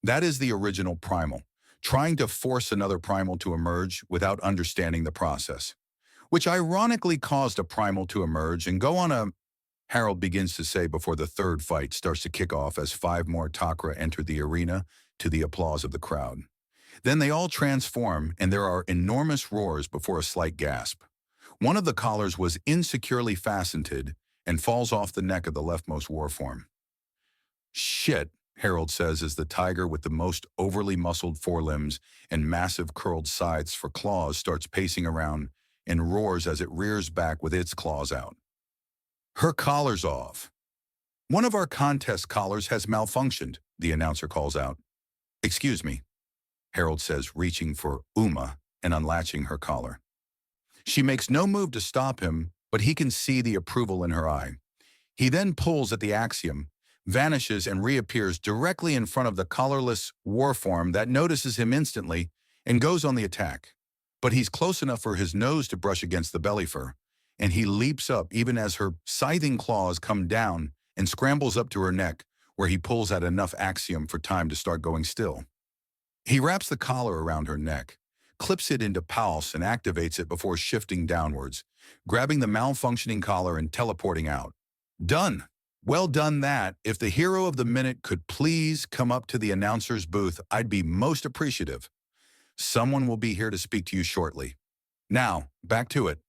that is the original primal, trying to force another primal to emerge without understanding the process, which ironically caused a primal to emerge and go on a Harold begins to say before the third fight starts to kick off as 5 more Takra enter the arena to the applause of the crowd. Then they all transform and there are enormous roars before a slight gasp. One of the collars was insecurely fastened and falls off the neck of the leftmost warform. Shit, Harold says as the tiger with the most overly muscled forelimbs and massive curled sides for claws starts pacing around and roars as it rears back with its claws out. Her collar's off. One of our contest collars has malfunctioned, the announcer calls out. Excuse me, Harold says, reaching for Uma and unlatching her collar. She makes no move to stop him, but he can see the approval in her eye. He then pulls at the axiom, vanishes and reappears directly in front of the collarless warform that notices him instantly and goes on the attack. But he's close enough for his nose to brush against the belly fur, and he leaps up even as her scything claws come down and scrambles up to her neck, where he pulls at enough axiom for time to start going still. He wraps the collar around her neck, clips it into pulse and activates it before shifting downwards, grabbing the malfunctioning collar and teleporting out. Done. Well done that. If the hero of the minute could please come up to the announcer's booth, I'd be most appreciative. Someone will be here to speak to you shortly. Now, back to it.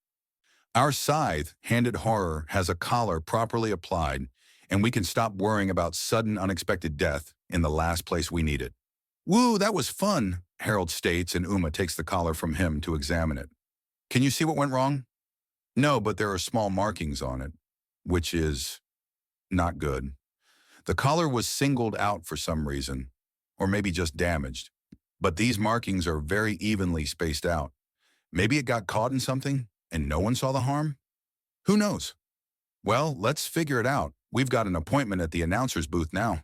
Our scythe-handed horror has a collar properly applied, and we can stop worrying about sudden unexpected death in the last place we need it. Woo, that was fun, Harold states, and Uma takes the collar from him to examine it. Can you see what went wrong? No, but there are small markings on it, which is not good. The collar was singled out for some reason, or maybe just damaged, but these markings are very evenly spaced out. Maybe it got caught in something and no one saw the harm? Who knows? Well, let's figure it out. We've got an appointment at the announcer's booth now,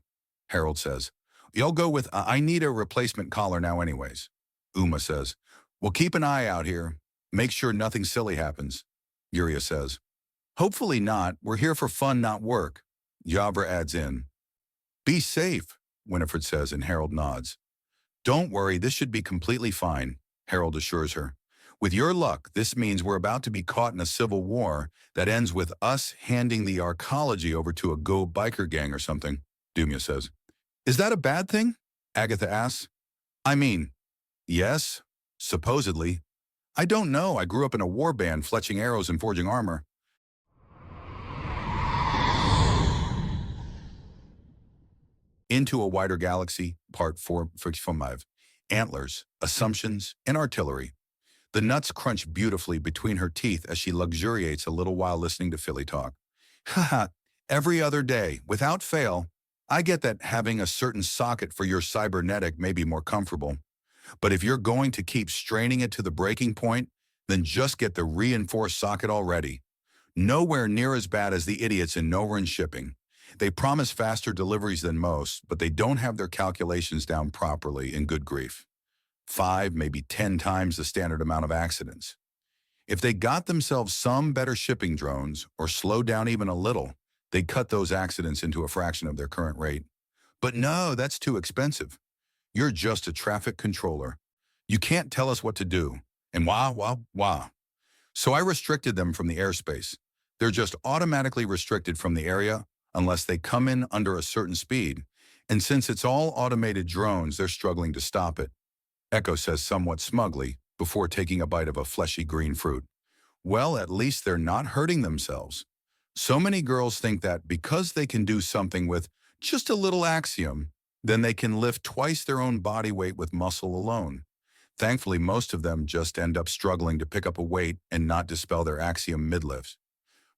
Harold says. You'll go with, I need a replacement collar now anyways, Uma says. We'll keep an eye out here. Make sure nothing silly happens, Yuria says. Hopefully not. We're here for fun, not work, Yavra adds in. Be safe, Winifred says, and Harold nods. Don't worry, this should be completely fine, Harold assures her. With your luck, this means we're about to be caught in a civil war that ends with us handing the archaeology over to a Go biker gang or something, Dumya says. Is that a bad thing? Agatha asks. I mean, yes, supposedly. I don't know. I grew up in a war band fletching arrows and forging armor. Into a Wider Galaxy, Part 455, Antlers, Assumptions, and Artillery. The nuts crunch beautifully between her teeth as she luxuriates a little while listening to Philly talk. Haha, every other day, without fail. I get that having a certain socket for your cybernetic may be more comfortable. But if you're going to keep straining it to the breaking point, then just get the reinforced socket already. Nowhere near as bad as the idiots in Nowhere in Shipping. They promise faster deliveries than most, but they don't have their calculations down properly, in good grief. 5, maybe 10 times the standard amount of accidents. If they got themselves some better shipping drones, or slowed down even a little, they'd cut those accidents into a fraction of their current rate. But no, that's too expensive. You're just a traffic controller. You can't tell us what to do. And wah. So I restricted them from the airspace. They're just automatically restricted from the area unless they come in under a certain speed. And since it's all automated drones, they're struggling to stop it. Echo says somewhat smugly before taking a bite of a fleshy green fruit. Well, at least they're not hurting themselves. So many girls think that because they can do something with just a little axiom, then they can lift twice their own body weight with muscle alone. Thankfully, most of them just end up struggling to pick up a weight and not dispel their axiom mid-lifts.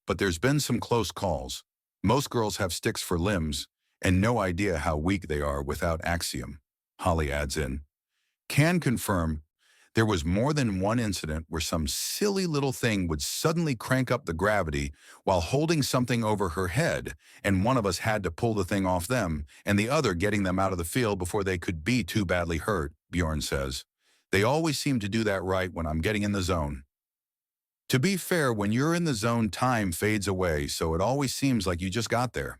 But there's been some close calls. Most girls have sticks for limbs and no idea how weak they are without axiom, Holly adds in. Can confirm there was more than one incident where some silly little thing would suddenly crank up the gravity while holding something over her head, and one of us had to pull the thing off them, and the other getting them out of the field before they could be too badly hurt, Bjorn says. They always seem to do that right when I'm getting in the zone. To be fair, when you're in the zone, time fades away, so it always seems like you just got there,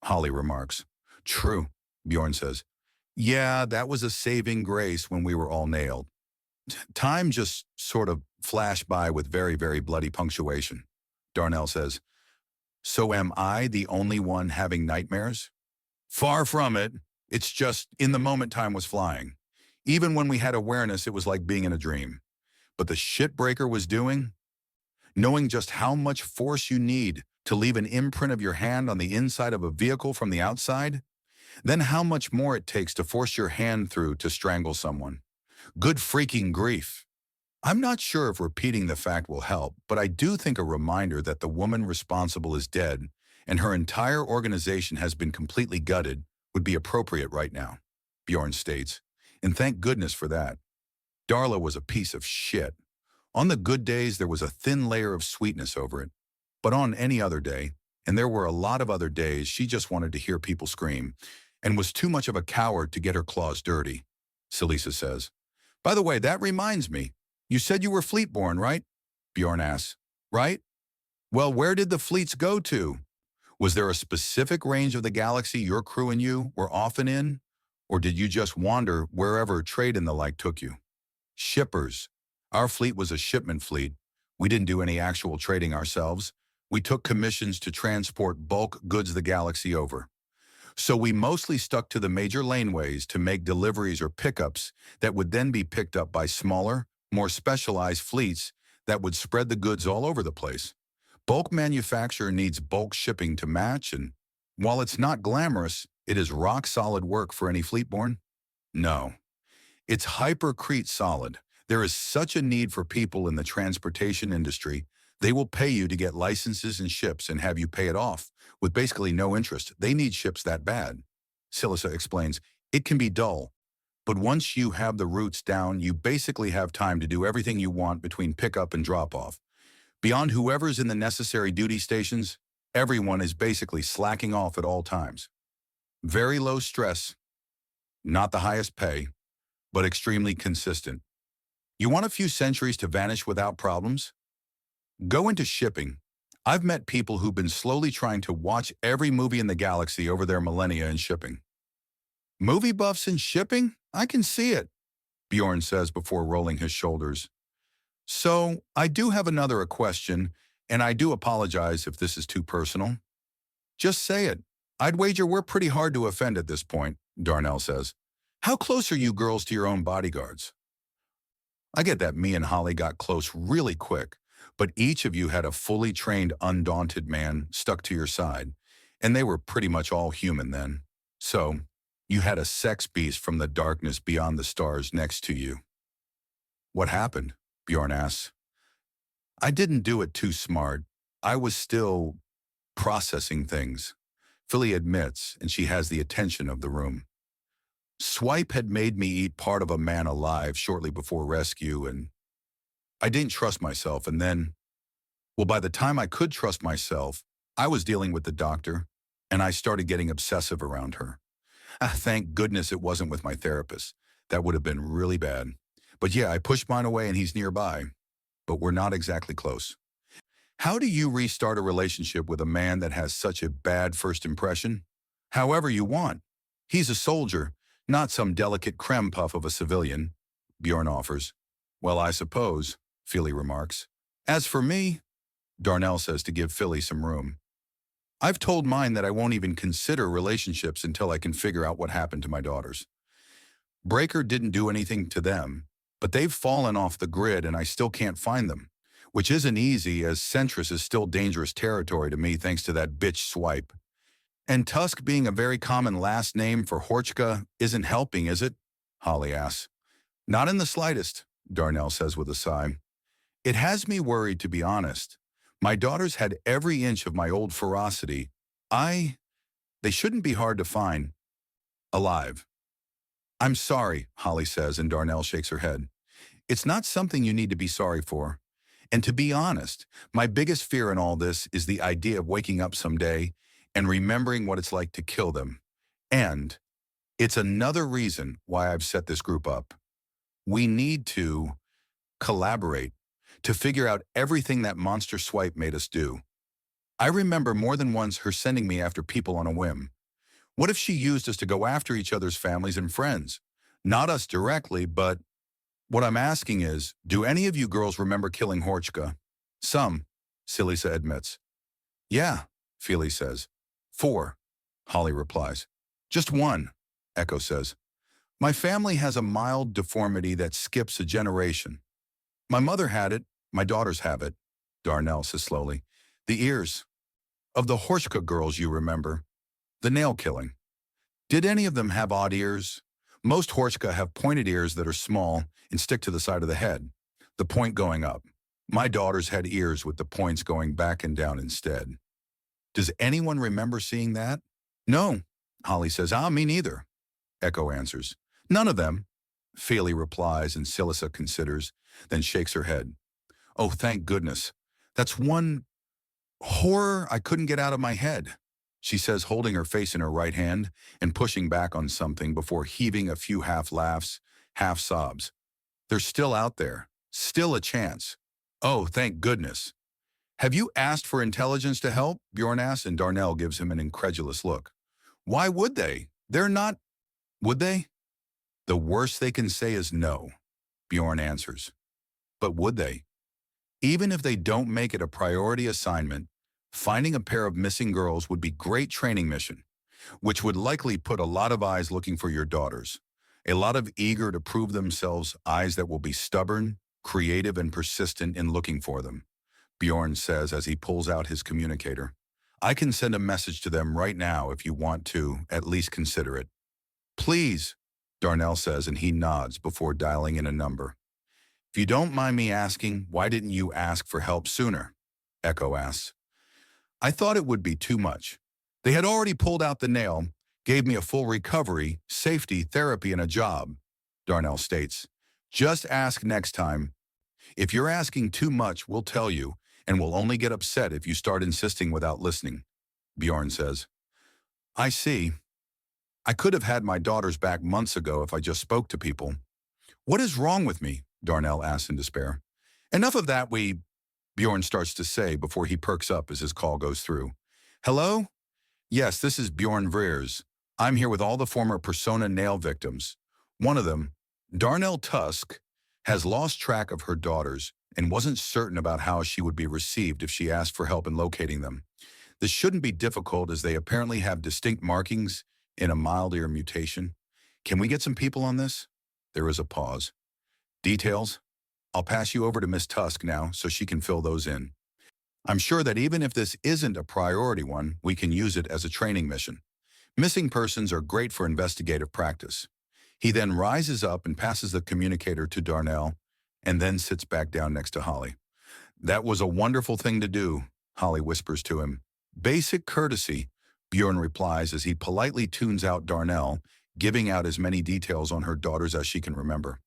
Holly remarks. True, Bjorn says. Yeah, that was a saving grace when we were all nailed. Time just sort of flashed by with very, very bloody punctuation. Darnell says, so am I the only one having nightmares? Far from it. It's just in the moment time was flying. Even when we had awareness, it was like being in a dream. But the shitbreaker was doing, knowing just how much force you need to leave an imprint of your hand on the inside of a vehicle from the outside, then how much more it takes to force your hand through to strangle someone. Good freaking grief. I'm not sure if repeating the fact will help, but I do think a reminder that the woman responsible is dead and her entire organization has been completely gutted would be appropriate right now, Bjorn states. And thank goodness for that. Darla was a piece of shit. On the good days, there was a thin layer of sweetness over it. But on any other day, and there were a lot of other days, she just wanted to hear people scream and was too much of a coward to get her claws dirty, Celisa says. By the way, that reminds me. You said you were fleet-born, right? Bjorn asks. Right? Well, where did the fleets go to? Was there a specific range of the galaxy your crew and you were often in? Or did you just wander wherever trade and the like took you? Shippers. Our fleet was a shipment fleet. We didn't do any actual trading ourselves. We took commissions to transport bulk goods the galaxy over. So we mostly stuck to the major laneways to make deliveries or pickups that would then be picked up by smaller, more specialized fleets that would spread the goods all over the place. Bulk manufacture needs bulk shipping to match, and while it's not glamorous, it is rock-solid work for any fleetborn. No, it's hypercrete solid. There is such a need for people in the transportation industry, they will pay you to get licenses and ships and have you pay it off with basically no interest. They need ships that bad. Silissa explains, it can be dull, but once you have the routes down, you basically have time to do everything you want between pickup and drop-off. Beyond whoever's in the necessary duty stations, everyone is basically slacking off at all times. Very low stress, not the highest pay, but extremely consistent. You want a few centuries to vanish without problems? Go into shipping. I've met people who've been slowly trying to watch every movie in the galaxy over their millennia in shipping. Movie buffs in shipping? I can see it, Bjorn says before rolling his shoulders. So, I do have another question, and I do apologize if this is too personal. Just say it. I'd wager we're pretty hard to offend at this point, Darnell says. How close are you girls to your own bodyguards? I get that me and Holly got close really quick, but each of you had a fully trained, undaunted man stuck to your side, and they were pretty much all human then. So, you had a sex beast from the darkness beyond the stars next to you. What happened? Bjorn asks. I didn't do it too smart. I was still processing things, Philly admits, and she has the attention of the room. Swipe had made me eat part of a man alive shortly before rescue, and I didn't trust myself, and then, well, by the time I could trust myself, I was dealing with the doctor, and I started getting obsessive around her. Thank goodness it wasn't with my therapist. That would have been really bad. But yeah, I pushed mine away and he's nearby, but we're not exactly close. How do you restart a relationship with a man that has such a bad first impression? However you want. He's a soldier, not some delicate creme puff of a civilian, Bjorn offers. Well, I suppose, Philly remarks. As for me, Darnell says to give Philly some room. I've told mine that I won't even consider relationships until I can figure out what happened to my daughters. Breaker didn't do anything to them, but they've fallen off the grid and I still can't find them, which isn't easy as Centris is still dangerous territory to me thanks to that bitch Swipe. And Tusk being a very common last name for Horchka isn't helping, is it? Holly asks. Not in the slightest, Darnell says with a sigh. It has me worried, to be honest. My daughters had every inch of my old ferocity. They shouldn't be hard to find. Alive. I'm sorry, Holly says, and Darnell shakes her head. It's not something you need to be sorry for. And to be honest, my biggest fear in all this is the idea of waking up someday and remembering what it's like to kill them. And it's another reason why I've set this group up. We need to collaborate to figure out everything that monster Swipe made us do. I remember more than once her sending me after people on a whim. What if she used us to go after each other's families and friends? Not us directly, but what I'm asking is, do any of you girls remember killing Horchka? Some, Silisa admits. Yeah, Feely says. 4, Holly replies. Just 1, Echo says. My family has a mild deformity that skips a generation. My mother had it, my daughters have it, Darnell says slowly. The ears. Of the Horchka girls you remember. The nail killing. Did any of them have odd ears? Most Horchka have pointed ears that are small and stick to the side of the head, the point going up. My daughters had ears with the points going back and down instead. Does anyone remember seeing that? No, Holly says. Me neither, Echo answers. None of them, Feely replies, and Silisa considers, then shakes her head. Oh, thank goodness. That's one horror I couldn't get out of my head, she says, holding her face in her right hand and pushing back on something before heaving a few half laughs, half sobs. They're still out there. Still a chance. Oh, thank goodness. Have you asked for intelligence to help? Bjorn asks, and Darnell gives him an incredulous look. Why would they? They're not. Would they? The worst they can say is no, Bjorn answers. But would they? Even if they don't make it a priority assignment, finding a pair of missing girls would be a great training mission, which would likely put a lot of eyes looking for your daughters. A lot of eager to prove themselves eyes that will be stubborn, creative, and persistent in looking for them, Bjorn says as he pulls out his communicator. I can send a message to them right now if you want to at least consider it. Please, Darnell says, and he nods before dialing in a number. If you don't mind me asking, why didn't you ask for help sooner? Echo asks. I thought it would be too much. They had already pulled out the nail, gave me a full recovery, safety, therapy, and a job, Darnell states. Just ask next time. If you're asking too much, we'll tell you, and we'll only get upset if you start insisting without listening, Bjorn says. I see. I could have had my daughters back months ago if I just spoke to people. What is wrong with me? Darnell asks in despair. Enough of that, Bjorn starts to say before he perks up as his call goes through. Hello? Yes, this is Bjorn Vreers. I'm here with all the former Persona nail victims. One of them, Darnell Tusk, has lost track of her daughters and wasn't certain about how she would be received if she asked for help in locating them. This shouldn't be difficult as they apparently have distinct markings in a mild ear mutation. Can we get some people on this? There is a pause. Details? I'll pass you over to Miss Tusk now so she can fill those in. I'm sure that even if this isn't a priority one, we can use it as a training mission. Missing persons are great for investigative practice. He then rises up and passes the communicator to Darnell and then sits back down next to Holly. That was a wonderful thing to do, Holly whispers to him. Basic courtesy, Bjorn replies as he politely tunes out Darnell, giving out as many details on her daughters as she can remember.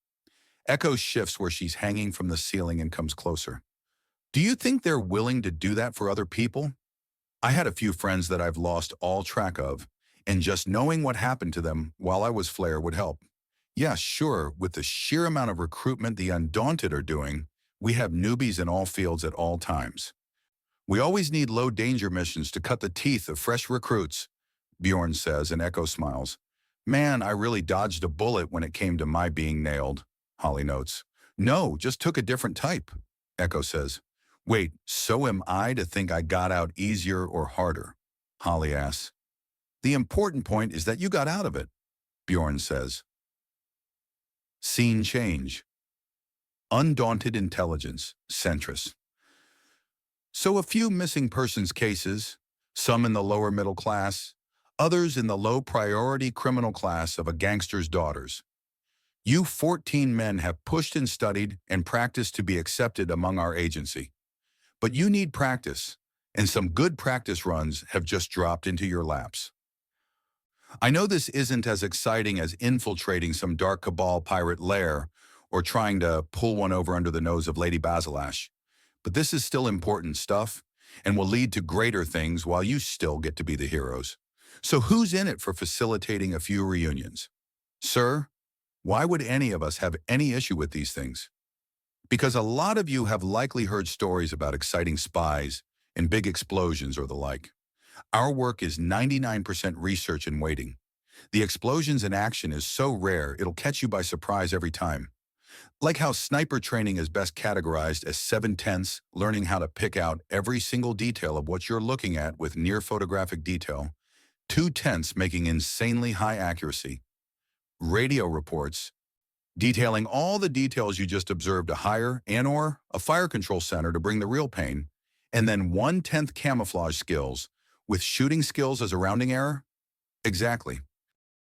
Echo shifts where she's hanging from the ceiling and comes closer. Do you think they're willing to do that for other people? I had a few friends that I've lost all track of, and just knowing what happened to them while I was Flare would help. Yeah, sure, with the sheer amount of recruitment the Undaunted are doing, we have newbies in all fields at all times. We always need low-danger missions to cut the teeth of fresh recruits, Bjorn says, and Echo smiles. Man, I really dodged a bullet when it came to my being nailed, Holly notes. No, just took a different type, Echo says. Wait, so am I to think I got out easier or harder? Holly asks. The important point is that you got out of it, Bjorn says. Scene change. Undaunted intelligence, Centris. So a few missing persons cases, some in the lower middle class, others in the low priority criminal class of a gangster's daughters. You 14 men have pushed and studied and practiced to be accepted among our agency. But you need practice, and some good practice runs have just dropped into your laps. I know this isn't as exciting as infiltrating some dark cabal pirate lair or trying to pull one over under the nose of Lady Basilash, but this is still important stuff and will lead to greater things while you still get to be the heroes. So who's in it for facilitating a few reunions? Sir, why would any of us have any issue with these things? Because a lot of you have likely heard stories about exciting spies and big explosions or the like. Our work is 99% research and waiting. The explosions in action is so rare it'll catch you by surprise every time. Like how sniper training is best categorized as 7/10, learning how to pick out every single detail of what you're looking at with near photographic detail, 2/10 making insanely high accuracy. Radio reports, detailing all the details you just observed a higher and/or a fire control center to bring the real pain, and then 1/10 camouflage skills with shooting skills as a rounding error? Exactly.